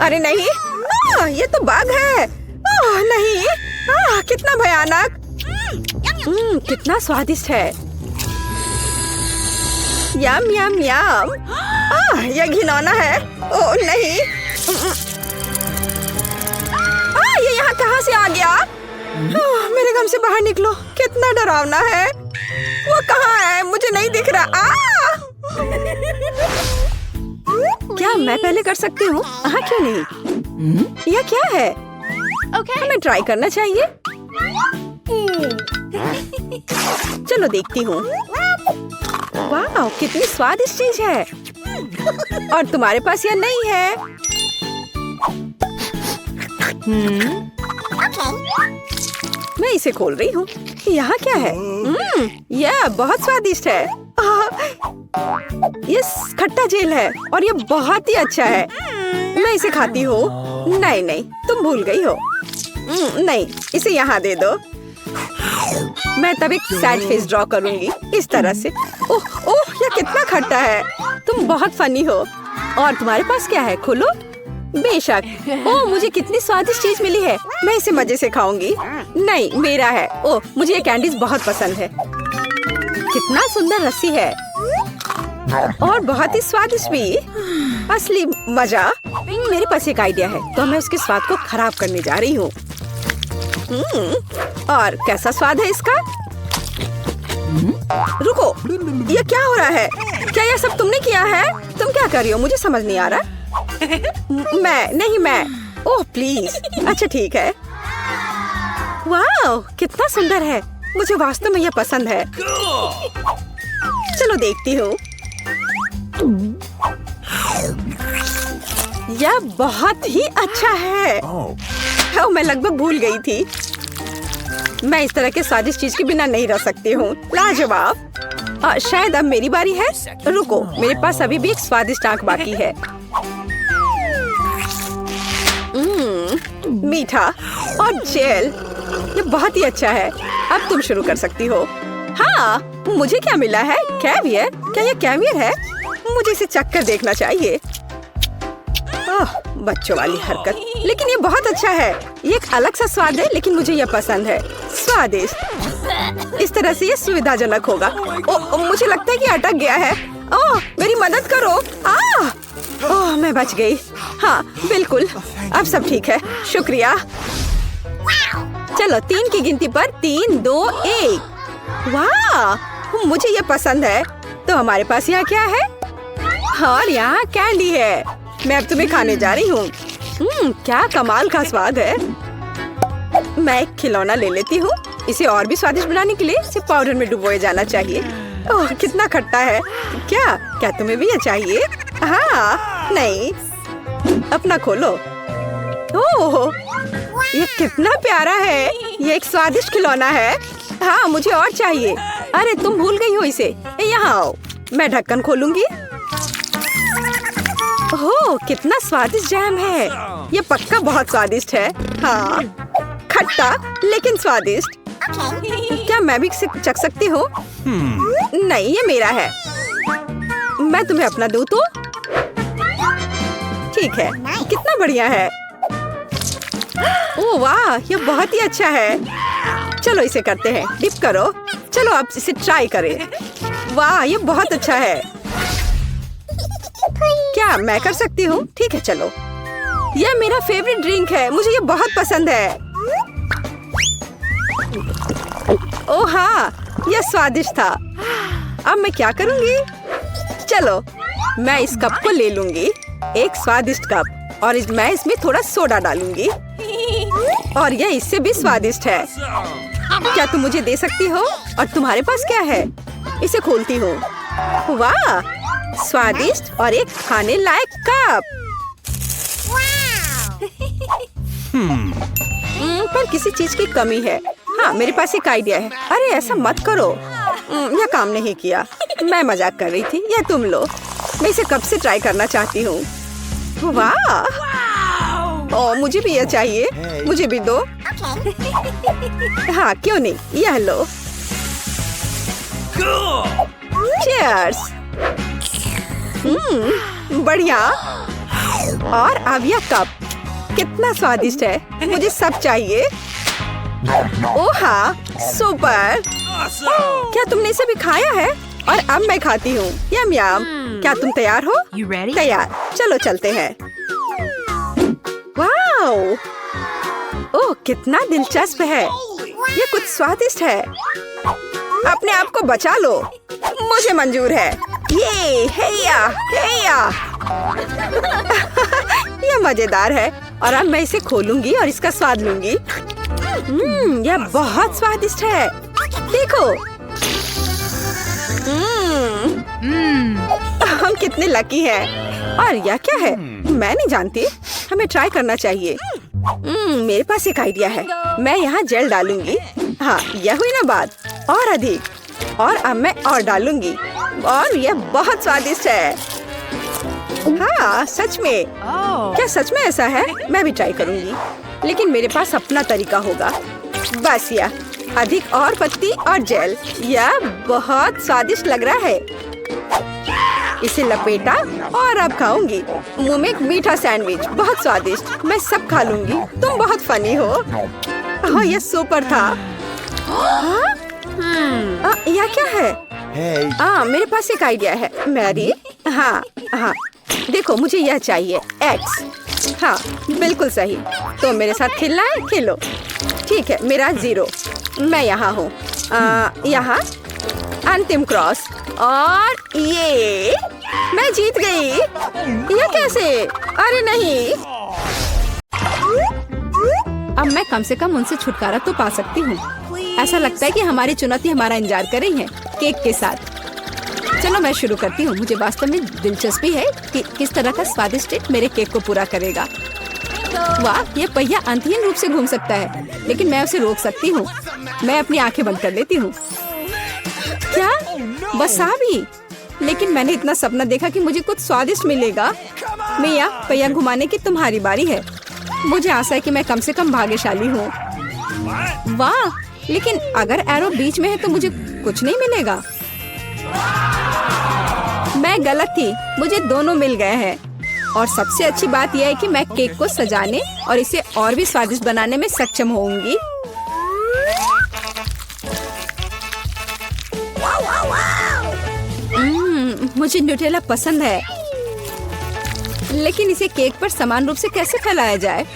अरे नहीं, ये तो बाघ है। नहीं, कितना भयानक। कितना स्वादिष्ट है। यम यम यम। यह घिनौना है। ओह नहीं, ये यहाँ कहाँ से आ गया? मेरे गम से बाहर निकलो। कितना डरावना है। वो कहाँ है? मुझे नहीं दिख रहा। क्या मैं पहले कर सकती हूँ? हाँ, क्यों नहीं? यह क्या है? Okay. हमें ट्राई करना चाहिए। चलो देखती हूँ। वाह, कितनी स्वादिष्ट चीज है। और तुम्हारे पास यह नहीं है। मैं इसे खोल रही हूँ। यहाँ क्या है? यह बहुत स्वादिष्ट है। ये खट्टा जेल है और ये बहुत ही अच्छा है। मैं इसे खाती हूँ। नहीं नहीं, तुम भूल गई हो। नहीं, इसे यहाँ दे दो। मैं तब एक सैड फेस ड्रॉ करूंगी इस तरह से। ओह ओह, यह कितना खट्टा है। तुम बहुत फनी हो। और तुम्हारे पास क्या है? खोलो। बेशक। ओह, मुझे कितनी स्वादिष्ट चीज मिली है। मैं इसे मजे से खाऊंगी। नहीं, मेरा है। ओह, मुझे ये कैंडीज बहुत पसंद है। कितना सुंदर रस्सी है और बहुत ही स्वादिष्ट भी। असली मजा। मेरे पास एक आइडिया है, तो मैं उसके स्वाद को खराब करने जा रही हूँ। और कैसा स्वाद है इसका? रुको, ये क्या हो रहा है? क्या यह सब तुमने किया है? तुम क्या कर रही हो? मुझे समझ नहीं आ रहा। मैं। Oh please. अच्छा ठीक है। वाह, कितना सुंदर है। मुझे वास्तव में यह पसंद है। चलो देखती हूँ। यह बहुत ही अच्छा है। मैं लगभग भूल गई थी। मैं इस तरह के स्वादिष्ट चीज के बिना नहीं रह सकती हूँ। लाजवाब। शायद अब मेरी बारी है। रुको, मेरे पास अभी भी एक स्वादिष्ट आंख बाकी है। मीठा और जेल, ये बहुत ही अच्छा है। अब तुम शुरू कर सकती हो। हाँ, मुझे क्या मिला है? कैवियर। क्या ये कैवियर है? मुझे इसे चखकर देखना चाहिए। ओह, बच्चों वाली हरकत। लेकिन ये बहुत अच्छा है। ये एक अलग सा स्वाद है, लेकिन मुझे ये पसंद है। स्वादिष्ट। इस तरह से ये सुविधाजनक होगा। ओह, मुझे लगता है कि अटक गया है। ओह, मेरी मदद करो। ओह, मैं बच गई। हाँ बिल्कुल, अब सब ठीक है। शुक्रिया। चलो 3 की गिनती पर 3, 2, 1। वाह, मुझे ये पसंद है। तो हमारे पास यहाँ क्या है? और यहाँ कैंडी है। मैं अब तुम्हें खाने जा रही हूँ। क्या कमाल का स्वाद है। मैं एक खिलौना ले लेती हूँ। इसे और भी स्वादिष्ट बनाने के लिए इसे पाउडर में डुबोए जाना चाहिए। ओह कितना खट्टा है। क्या क्या तुम्हें भी ये चाहिए? हाँ नहीं, अपना खोलो। ओह ये कितना प्यारा है। ये एक स्वादिष्ट खिलौना है। हाँ मुझे और चाहिए। अरे तुम भूल गई हो इसे। यहाँ आओ, मैं ढक्कन खोलूंगी। ओह कितना स्वादिष्ट जैम है। ये पक्का बहुत स्वादिष्ट है। हाँ खट्टा लेकिन स्वादिष्ट। क्या मैं भी इसे चख सकती हूँ? नहीं ये मेरा है। मैं तुम्हें अपना दूँ तो? ठीक है, कितना बढ़िया है। ओह वाह ये बहुत ही अच्छा है। चलो इसे करते हैं। डिप करो। चलो आप इसे ट्राई करें। वाह ये बहुत अच्छा है। क्या मैं कर सकती हूँ? ठीक है चलो। यह मेरा फेवरेट ड्रिंक है। मुझे ये बहुत पसंद है। ओह हाँ यह स्वादिष्ट था। अब मैं क्या करूँगी? चलो मैं इस कप को ले लूंगी। एक स्वादिष्ट कप। और मैं इसमें थोड़ा सोडा डालूंगी। और यह इससे भी स्वादिष्ट है। क्या तुम मुझे दे सकती हो? और तुम्हारे पास क्या है? इसे खोलती हूँ। वाह स्वादिष्ट और एक खाने लायक कप। पर किसी चीज की कमी है। हाँ मेरे पास एक आइडिया है। अरे ऐसा मत करो। यह काम नहीं किया। मैं मजाक कर रही थी। यह तुम लो। मैं इसे कब से ट्राई करना चाहती हूँ। वाह ओह मुझे भी यह चाहिए। मुझे भी दो। हाँ क्यों नहीं, यह लो। चीयर्स। बढ़िया। और अब यह कप कितना स्वादिष्ट है। मुझे सब चाहिए। ओह हाँ सुपर। क्या तुमने इसे भी खाया है? और अब मैं खाती हूँ। यम यम। क्या तुम तैयार हो? तैयार। चलो चलते हैं। वाओ ओह कितना दिलचस्प है। ये कुछ स्वादिष्ट है। अपने आप को बचा लो। मुझे मंजूर है। ये हेया हेया। ये मजेदार है। और अब मैं इसे खोलूंगी और इसका स्वाद लूंगी। यह बहुत स्वादिष्ट है। देखो। हम कितने लकी हैं। और यह क्या है? मैं नहीं जानती। हमें ट्राई करना चाहिए। मेरे पास एक आइडिया है। मैं यहाँ जेल डालूंगी। हाँ यह हुई ना बात। और अधिक। और अब मैं और डालूंगी। और यह बहुत स्वादिष्ट है। हाँ सच में। क्या सच में ऐसा है? मैं भी ट्राई करूंगी। लेकिन मेरे पास अपना तरीका होगा। बस यह अधिक और पत्ती और जेल। यह बहुत स्वादिष्ट लग रहा है। इसे लपेटा और अब खाऊंगी। मुंह में एक मीठा सैंडविच। बहुत स्वादिष्ट। मैं सब खा लूंगी। तुम बहुत फनी हो। हाँ यह सुपर था। हाँ? यह क्या है? मेरे पास एक आइडिया है। मैरी। हाँ हाँ देखो मुझे यह चाहिए। एक्स। हाँ बिल्कुल सही। तो मेरे साथ खेलना है? खेलो। ठीक है मेरा 0। मैं यहाँ हूँ। यहाँ अंतिम क्रॉस। और ये मैं जीत गई। यह कैसे? अरे नहीं। अब मैं कम से कम उनसे छुटकारा तो पा सकती हूँ। ऐसा लगता है कि हमारी चुनौती हमारा इंतजार कर रही है केक के साथ। चलो मैं शुरू करती हूँ। मुझे वास्तव में दिलचस्पी है कि किस तरह का स्वादिष्ट ट्रीट मेरे केक को पूरा करेगा। वाह ये पहिया अंतहीन रूप से घूम सकता है, लेकिन मैं उसे रोक सकती हूँ। मैं अपनी आंखें बंद कर लेती हूँ। क्या बस भी? लेकिन मैंने इतना सपना देखा कि मुझे कुछ स्वादिष्ट मिलेगा। मिया पहिया घुमाने की तुम्हारी बारी है। मुझे आशा है कि मैं कम से कम भाग्यशाली हूँ। वाह लेकिन अगर एरो बीच में है तो मुझे कुछ नहीं मिलेगा। मैं गलत थी। मुझे दोनों मिल गए हैं। और सबसे अच्छी बात यह है कि मैं केक को सजाने और इसे और भी स्वादिष्ट बनाने में सक्षम होंगी। मुझे न्यूटेला पसंद है, लेकिन इसे केक पर समान रूप से कैसे फैलाया जाए?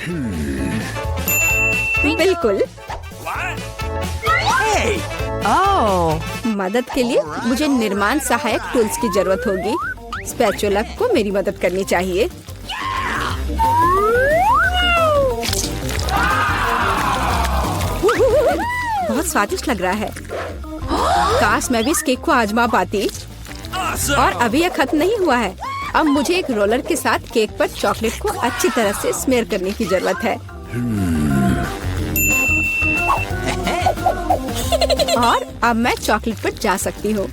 बिल्कुल। मदद के लिए मुझे निर्माण सहायक टूल्स की जरूरत होगी। स्पैचुला को मेरी मदद करनी चाहिए। बहुत स्वादिष्ट लग रहा है। काश मैं भी इस केक को आजमा पाती। Awesome! और अभी यह खत्म नहीं हुआ है। अब मुझे एक रोलर के साथ केक पर चॉकलेट को अच्छी तरह से स्मेयर करने की जरूरत है। और अब मैं चॉकलेट पर जा सकती हूँ।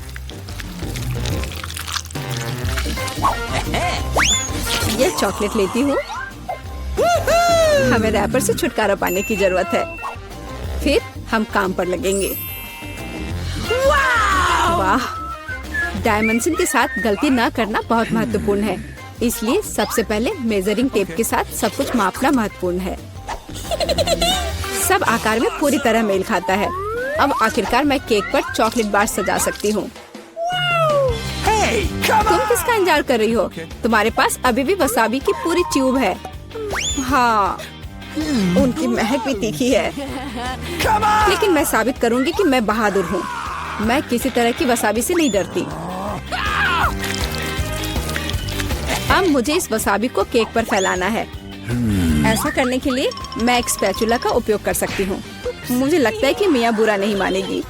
ये चॉकलेट लेती हूँ। हमें रैपर से छुटकारा पाने की जरूरत है। फिर हम काम पर लगेंगे। वाह! डायमेंशन के साथ गलती न करना बहुत महत्वपूर्ण है। इसलिए सबसे पहले मेजरिंग टेप के साथ सब कुछ मापना महत्वपूर्ण है। सब आकार में पूरी तरह मेल खाता है। अब आखिरकार मैं केक पर चॉकलेट बार सजा सकती हूँ। Hey, come तुम on! किसका इंतजार कर रही हो? तुम्हारे पास अभी भी वसाबी की पूरी ट्यूब है। हाँ, उनकी महक भी तीखी है। Come on! लेकिन मैं साबित करूंगी कि मैं बहादुर हूँ। मैं किसी तरह की वसाबी से नहीं डरती। अब मुझे इस वसाबी को केक पर फैलाना है। ऐसा करने के लिए मैं एक स्पैचुला का उपयोग कर सकती हूँ। मुझे लगता है कि मियाँ बुरा नहीं मानेगी।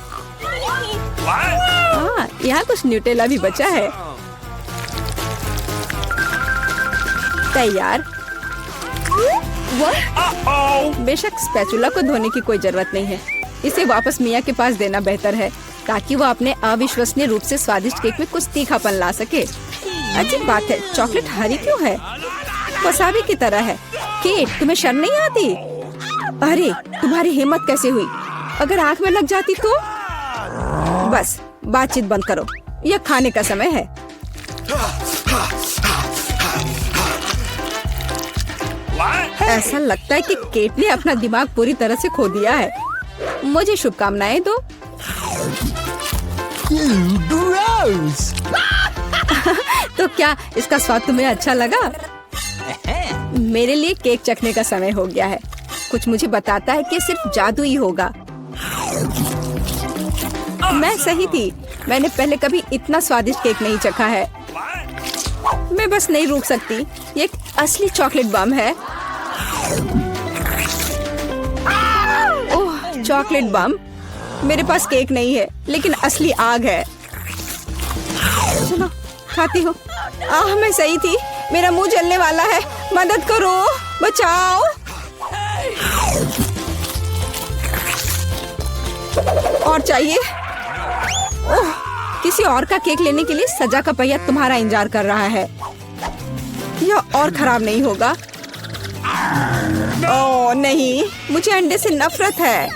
What? हाँ, यहाँ कुछ न्यूटेला भी बचा है। तैयार। Uh-oh! बेशक स्पैचुला को धोने की कोई जरूरत नहीं है। इसे वापस मियाँ के पास देना बेहतर है, ताकि वो अपने अविश्वसनीय रूप से स्वादिष्ट केक में कुछ तीखापन ला सके। अजीब बात है, चॉकलेट हरी क्यों है? वसाबी की तरह है। केट, तुम्हें शर्म नहीं आती? अरे, तुम्हारी हिम्मत कैसे हुई? अगर आँख में लग जाती तो? बस, बातचीत बंद करो। यह खाने का समय है। What? ऐसा लगता है कि केट ने अपना दिमाग पूरी तरह से खो दिया है। मुझे शुभकामनाएं दो। Gross! तो क्या इसका स्वाद तुम्हें अच्छा लगा? मेरे लिए केक चखने का समय हो गया है। कुछ मुझे बताता है कि सिर्फ जादू ही होगा। मैं सही थी। मैंने पहले कभी इतना स्वादिष्ट केक नहीं चखा है। मैं बस नहीं रुक सकती। ये एक असली चॉकलेट बम है। ओह, चॉकलेट बम। मेरे पास केक नहीं है, लेकिन असली आग है। सुनो, खाती हूँ। मैं सही थी। मेरा मुंह जलने वाला है। मदद करो, बचाओ। और चाहिए? ओह, किसी और का केक लेने के लिए सजा का पहिया तुम्हारा इंतजार कर रहा है। यह और खराब नहीं होगा। ओह नहीं, मुझे अंडे से नफरत है।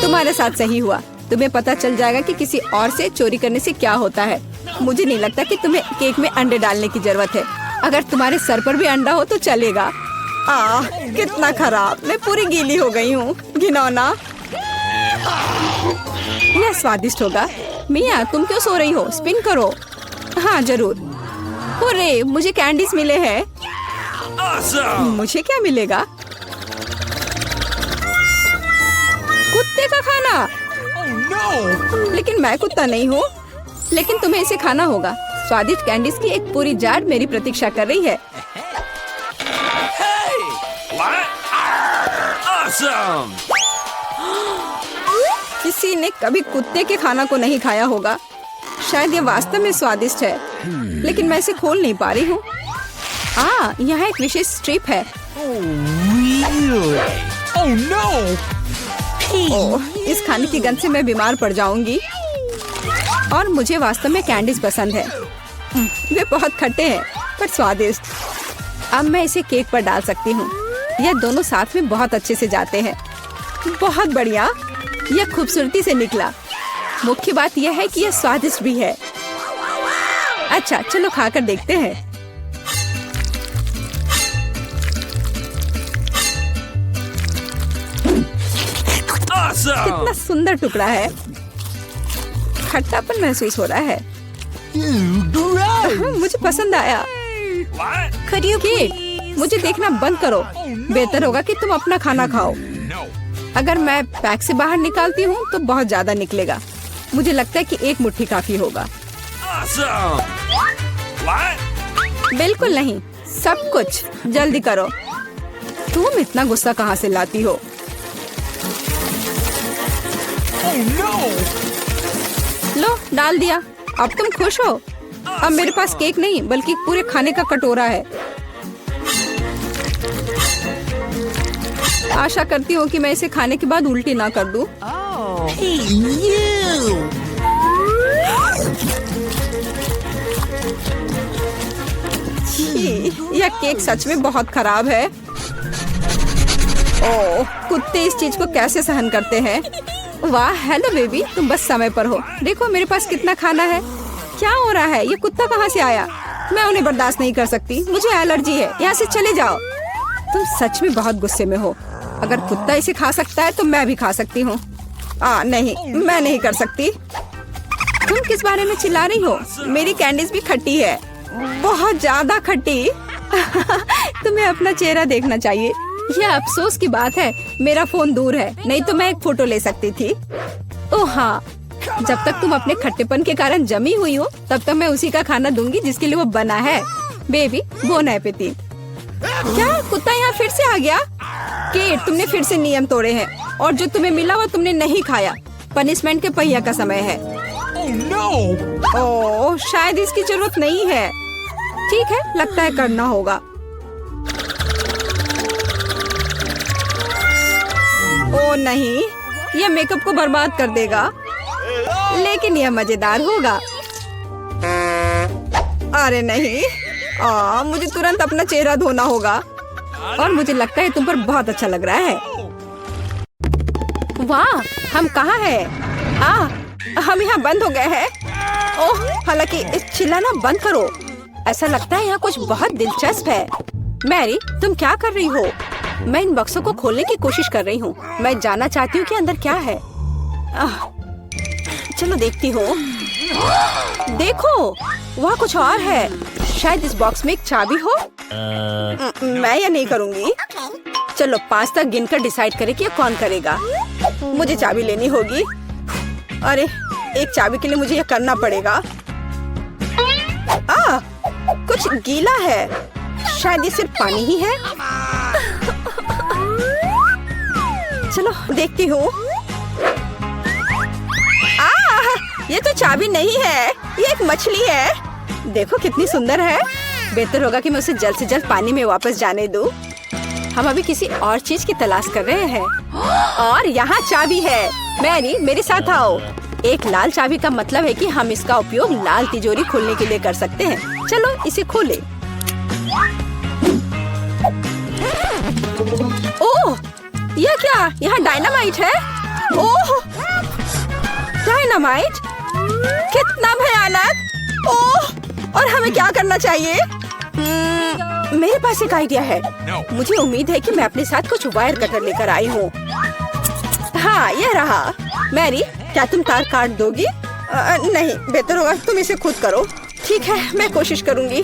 तुम्हारे साथ सही हुआ। तुम्हें पता चल जाएगा कि किसी और से चोरी करने से क्या होता है। मुझे नहीं लगता कि तुम्हें केक में अंडे डालने की जरूरत है। अगर तुम्हारे सर पर भी अंडा हो तो चलेगा। कितना खराब। मैं पूरी गीली हो गई हूँ। घिनौना। यह स्वादिष्ट होगा। मिया, तुम क्यों सो रही हो? स्पिन करो। हाँ जरूर। अरे, मुझे कैंडीज मिले हैं। Awesome! मुझे क्या मिलेगा? कुत्ते का खाना। Oh no! लेकिन मैं कुत्ता नहीं हूँ। लेकिन तुम्हें इसे खाना होगा। स्वादिष्ट कैंडीज की एक पूरी जार मेरी प्रतीक्षा कर रही है। Hey! What? Awesome! किसी ने कभी कुत्ते के खाना को नहीं खाया होगा। शायद ये वास्तव में स्वादिष्ट है, लेकिन मैं इसे खोल नहीं पा रही हूँ। यहाँ एक विशेष स्ट्रिप है। Really? Oh no! ओह, इस खाने की गंध से मैं बीमार पड़ जाऊंगी। और मुझे वास्तव में कैंडीज पसंद है। वे बहुत खट्टे हैं, पर स्वादिष्ट। अब मैं इसे केक पर डाल सकती हूँ। यह दोनों साथ में बहुत अच्छे से जाते हैं। बहुत बढ़िया। यह खूबसूरती से निकला। मुख्य बात यह है कि यह स्वादिष्ट भी है। अच्छा, चलो खाकर देखते हैं। Awesome! कितना सुंदर टुकड़ा है। खट्टापन महसूस हो रहा है। Gross! मुझे पसंद आया। What? केट, मुझे देखना बंद करो। बेहतर होगा कि तुम अपना खाना खाओ। No! अगर मैं पैक से बाहर निकालती हूँ तो बहुत ज्यादा निकलेगा। मुझे लगता है कि एक मुट्ठी काफी होगा। Awesome! What? बिल्कुल नहीं, सब कुछ। जल्दी करो। तुम इतना गुस्सा कहाँ से लाती हो? Oh no! लो डाल दिया। अब तुम खुश हो? अब मेरे पास केक नहीं बल्कि पूरे खाने का कटोरा है। आशा करती हूँ कि मैं इसे खाने के बाद उल्टी ना कर दूं। Hey, you! छी, यह केक सच में बहुत खराब है। ओह, कुत्ते इस चीज को कैसे सहन करते हैं? वाह, हेलो बेबी, तुम बस समय पर हो। देखो मेरे पास कितना खाना है। क्या हो रहा है? ये कुत्ता कहाँ से आया? मैं उन्हें बर्दाश्त नहीं कर सकती, मुझे एलर्जी है। यहाँ से चले जाओ। तुम सच में बहुत गुस्से में हो। अगर कुत्ता इसे खा सकता है तो मैं भी खा सकती हूँ। नहीं, मैं नहीं कर सकती। तुम किस बारे में चिल्ला रही हो? मेरी कैंडीज भी खट्टी है, बहुत ज्यादा खट्टी। तुम्हें अपना चेहरा देखना चाहिए। यह अफसोस की बात है, मेरा फोन दूर है, नहीं तो मैं एक फोटो ले सकती थी। ओह हाँ, जब तक तुम अपने खट्टेपन के कारण जमी हुई हो तब तक मैं उसी का खाना दूंगी जिसके लिए वो बना है। Baby, bone appétit. क्या कुत्ता यहाँ फिर से आ गया? केट, तुमने फिर से नियम तोड़े हैं और जो तुम्हें मिला वो तुमने नहीं खाया। पनिशमेंट के पहिया का समय है। Oh no! ओह, शायद इसकी जरूरत नहीं है। ठीक है, लगता है करना होगा। ओह नहीं, यह मेकअप को बर्बाद कर देगा, लेकिन यह मजेदार होगा। अरे नहीं, मुझे तुरंत अपना चेहरा धोना होगा और मुझे लगता है तुम पर बहुत अच्छा लग रहा है। वाह, हम कहाँ हैं? हम यहाँ बंद हो गए हैं। ओह, हालांकि इस चिल्लाना बंद करो। ऐसा लगता है यहाँ कुछ बहुत दिलचस्प है। मैरी, तुम क्या कर रही हो? मैं इन बक्सों को खोलने की कोशिश कर रही हूँ। मैं जानना चाहती हूँ कि अंदर क्या है। चलो देखती हूँ। देखो, वहाँ कुछ और है। शायद इस बॉक्स में एक चाबी हो। मैं यह नहीं करूँगी। चलो 5 तक गिनकर डिसाइड करें कि ये कौन करेगा। मुझे चाबी लेनी होगी। अरे, एक चाबी के लिए मुझे यह करना पड़ेगा। कुछ गीला है। शायद ये सिर्फ पानी ही है। चलो देखती हूँ। ये तो चाबी नहीं है, ये एक मछली है। देखो कितनी सुंदर है। बेहतर होगा कि मैं उसे जल्द से जल्द पानी में वापस जाने दूँ। हम अभी किसी और चीज की तलाश कर रहे हैं। और यहाँ चाबी है। मैरी, मेरे साथ आओ। एक लाल चाबी का मतलब है कि हम इसका उपयोग लाल तिजोरी खोलने के लिए कर सकते हैं। चलो इसे खोलें। ओह, यह क्या? यहाँ डायनामाइट है। ओह, डायनामाइट? कितना भयानक। ओह, और हमें क्या करना चाहिए? मेरे पास एक आइडिया है। मुझे उम्मीद है कि मैं अपने साथ कुछ वायर कटर लेकर आई हूँ। हाँ, यह रहा। मैरी, क्या तुम तार काट दोगी? नहीं, बेहतर होगा तुम इसे खुद करो। ठीक है, मैं कोशिश करूँगी।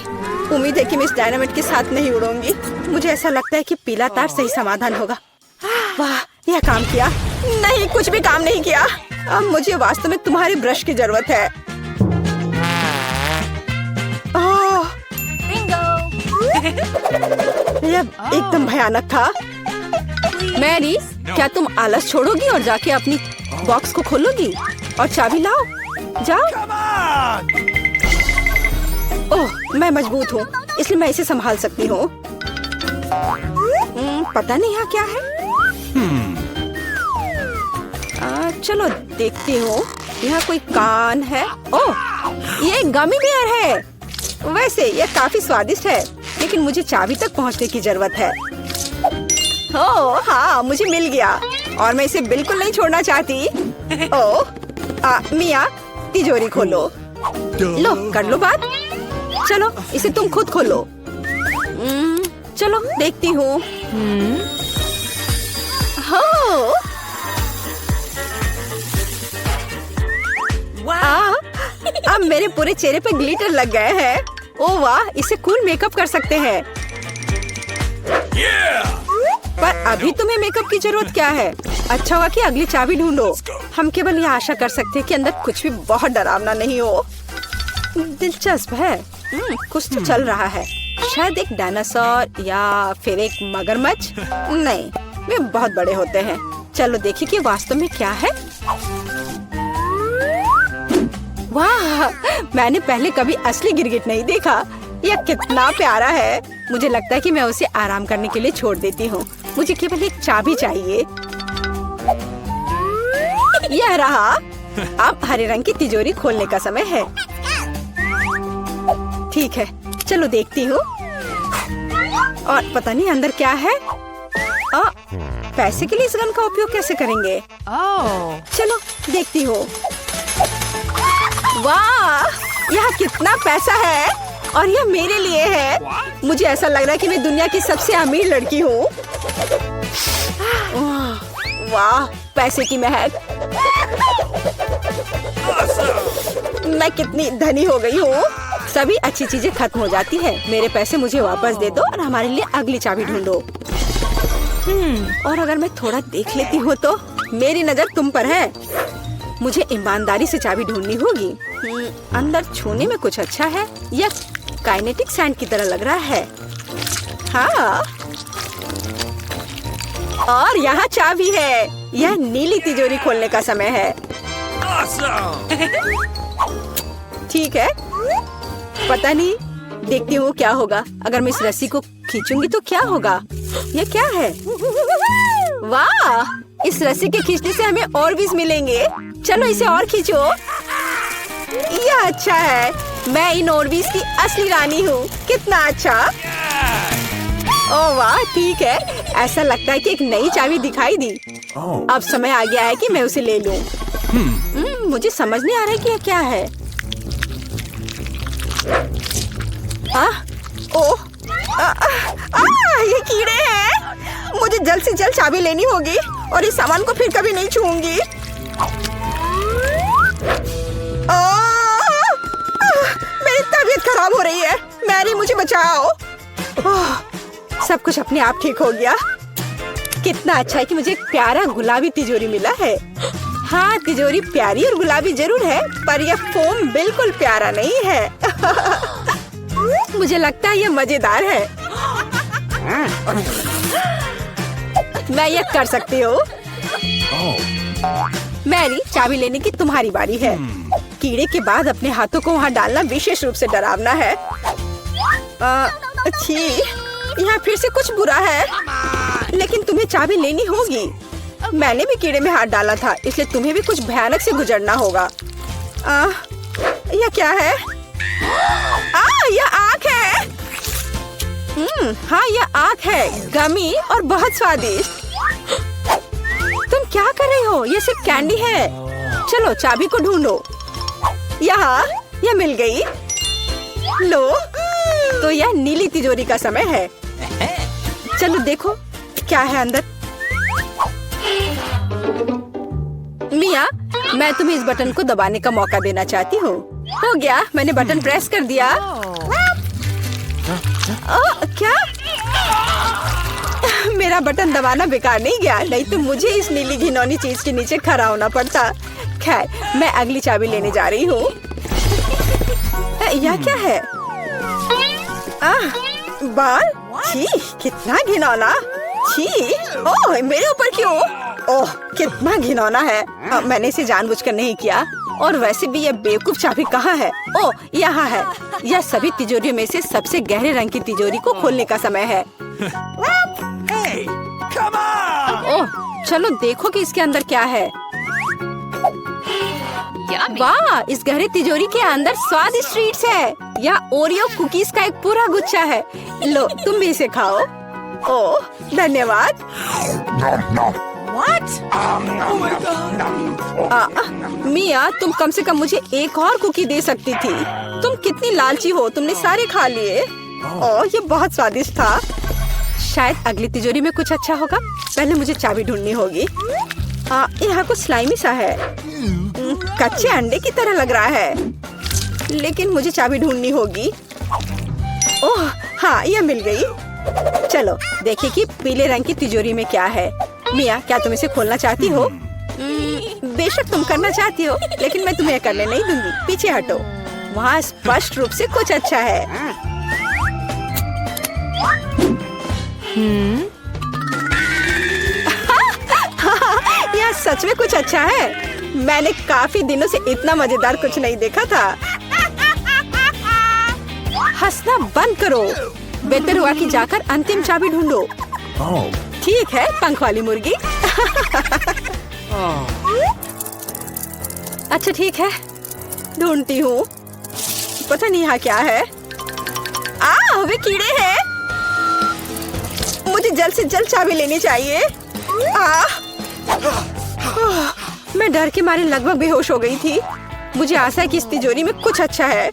उम्मीद है कि मैं इस डायनामाइट के साथ नहीं उड़ूंगी। मुझे ऐसा लगता है कि पीला तार सही समाधान होगा। वाह, यह काम किया। नहीं, कुछ भी काम नहीं किया। अब मुझे वास्तव में तुम्हारे ब्रश की जरूरत है। यह एकदम भयानक था। मैरी, क्या तुम आलस छोड़ोगी और जाके अपनी बॉक्स को खोलोगी और चाबी लाओ? जाओ। ओह, मैं मजबूत हूँ, इसलिए मैं इसे संभाल सकती हूँ। पता नहीं यहाँ क्या है। चलो देखती हूँ। यहाँ कोई कान है। ओह, ये गमी बेयर है। वैसे यह काफी स्वादिष्ट है, लेकिन मुझे चाबी तक पहुँचने की जरूरत है। ओह हाँ, मुझे मिल गया और मैं इसे बिल्कुल नहीं छोड़ना चाहती। ओह, मिया, तिजोरी खोलो। लो, कर लो बात। चलो इसे तुम खुद खोलो। चलो देखती हूँ। हो, अब मेरे पूरे चेहरे पे ग्लिटर लग गए हैं। ओह वाह, इसे कूल मेकअप कर सकते हैं। पर अभी तुम्हें मेकअप की जरूरत क्या है? अच्छा हुआ कि अगली चाबी ढूंढो। हम केवल ये आशा कर सकते हैं कि अंदर कुछ भी बहुत डरावना नहीं हो। दिलचस्प है। कुछ तो चल रहा है। शायद एक डायनासोर या फिर एक मगरमच्छ। नहीं, वे बहुत बड़े होते हैं। चलो देखिए कि वास्तव में क्या है। वाह, मैंने पहले कभी असली गिरगिट नहीं देखा। यह कितना प्यारा है। मुझे लगता है कि मैं उसे आराम करने के लिए छोड़ देती हूँ। मुझे केवल एक चाबी चाहिए। यह रहा। अब हरे रंग की तिजोरी खोलने का समय है। ठीक है, चलो देखती हूँ। और पता नहीं अंदर क्या है। पैसे के लिए इस गन का उपयोग कैसे करेंगे? चलो देखती हूँ। वाह, यह कितना पैसा है और यह मेरे लिए है। मुझे ऐसा लग रहा है कि मैं दुनिया की सबसे अमीर लड़की हूँ। वाह, पैसे की महक। मैं कितनी धनी हो गई हूँ। सभी अच्छी चीजें खत्म हो जाती है। मेरे पैसे मुझे वापस दे दो और हमारे लिए अगली चाबी ढूंढो। और अगर मैं थोड़ा देख लेती हूँ तो मेरी नजर तुम पर है। मुझे ईमानदारी से चाबी ढूंढनी होगी। अंदर छूने में कुछ अच्छा है। यह काइनेटिक सैंड की तरह लग रहा है। हाँ, और यहाँ चाबी है। यह नीली तिजोरी खोलने का समय है। ठीक है, पता नहीं, देखती हूँ क्या होगा। अगर मैं इस रस्सी को खींचूंगी तो क्या होगा? ये क्या है? वाह, इस रस्सी के खींचने से हमें और बीज मिलेंगे। चलो इसे और खींचो। यह अच्छा है। मैं इन ऑर्बिस की असली रानी हूँ। कितना अच्छा। ओह वाह, ठीक है। ऐसा लगता है कि एक नई चाबी दिखाई दी। अब समय आ गया है कि मैं उसे ले लूं। मुझे समझ नहीं आ रहा है कि यह क्या है। ये कीड़े हैं। मुझे जल्द से जल्द चाबी लेनी होगी और इस सामान को फिर कभी नहीं छूऊंगी। मेरी तबीयत खराब हो रही है। मैरी, मुझे बचाओ। सब कुछ अपने आप ठीक हो गया। कितना अच्छा है कि मुझे एक प्यारा गुलाबी तिजोरी मिला है। हाँ, तिजोरी प्यारी और गुलाबी जरूर है, पर यह फोम बिल्कुल प्यारा नहीं है। मुझे लगता है यह मजेदार है। मैं यह कर सकती हूँ। मैरी, चाबी लेने की तुम्हारी बारी है। कीड़े के बाद अपने हाथों को वहाँ डालना विशेष रूप से डरावना है। अच्छी, यहाँ फिर से कुछ बुरा है। लेकिन तुम्हें चाबी लेनी होगी। मैंने भी कीड़े में हाथ डाला था, इसलिए तुम्हें भी कुछ भयानक से गुजरना होगा। यह क्या है? यह आँख है। हाँ, यह आँख है, गमी और बहुत स्वादिष्ट। तुम क्या कर रही हो? यह सिर्फ कैंडी है। चलो चाबी को ढूंढो। यहाँ, यह मिल गई। लो, तो यह नीली तिजोरी का समय है। चलो देखो क्या है अंदर। मिया, मैं तुम्हें इस बटन को दबाने का मौका देना चाहती हूँ। हो गया, मैंने बटन प्रेस कर दिया। क्या? मेरा बटन दबाना बेकार नहीं गया, नहीं तो मुझे इस नीली घिनौनी चीज के नीचे खड़ा होना पड़ता। खैर, मैं अगली चाबी लेने जा रही हूँ। यह क्या है? बाल? छी, कितना घिनौना। छी, ओह, मेरे ऊपर क्यों? ओह, कितना घिनौना है। मैंने इसे जानबूझकर नहीं किया। और वैसे भी यह बेवकूफ चाबी कहाँ है? ओह, यहाँ है। यह सभी तिजोरियों में से सबसे गहरे रंग की तिजोरी को खोलने का समय है। Hey, come on! ओह, चलो देखो कि इसके अंदर क्या है। वाह, इस गहरे तिजोरी के अंदर स्वादिष्ट ट्रीट्स है। यह ओरियो कुकीज का एक पूरा गुच्छा है। लो, तुम भी इसे खाओ। ओह, धन्यवाद। What? Oh my God! मिया, तुम कम से कम मुझे एक और कुकी दे सकती थी। तुम कितनी लालची हो, तुमने सारे खा लिए। ओह, ये बहुत स्वादिष्ट था। शायद अगली तिजोरी में कुछ अच्छा होगा। पहले मुझे चाबी ढूंढनी होगी। यहाँ कुछ स्लाइमी सा है। कच्चे अंडे की तरह लग रहा है। लेकिन मुझे चाबी ढूंढनी होगी। ओह, हाँ, यह मिल गई। चलो देखिए कि पीले रंग की तिजोरी में क्या है। मिया, क्या तुम इसे खोलना चाहती हो? बेशक तुम करना चाहती हो, लेकिन मैं तुम्हें करने नहीं दूंगी। पीछे हटो। वहाँ स्पष्ट रूप से कुछ अच्छा है। यह सच में कुछ अच्छा है। मैंने काफी दिनों से इतना मजेदार कुछ नहीं देखा था। हंसना बंद करो। बेहतर हुआ कि जाकर अंतिम चाबी ढूंढो। Oh. ठीक है, पंख वाली मुर्गी। अच्छा ठीक है, ढूंढती हूँ। पता नहीं यहाँ क्या है। वे कीड़े हैं। मुझे जल्द से जल्द चाबी लेनी चाहिए। मैं डर के मारे लगभग बेहोश हो गई थी। मुझे आशा है कि इस तिजोरी में कुछ अच्छा है।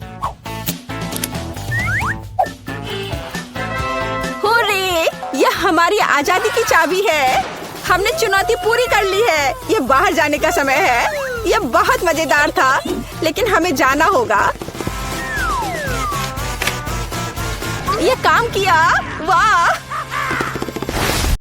हुर्रे! यह हमारी आजादी की चाबी है। हमने चुनौती पूरी कर ली है। ये बाहर जाने का समय है। यह बहुत मजेदार था, लेकिन हमें जाना होगा। ये काम किया, वाह!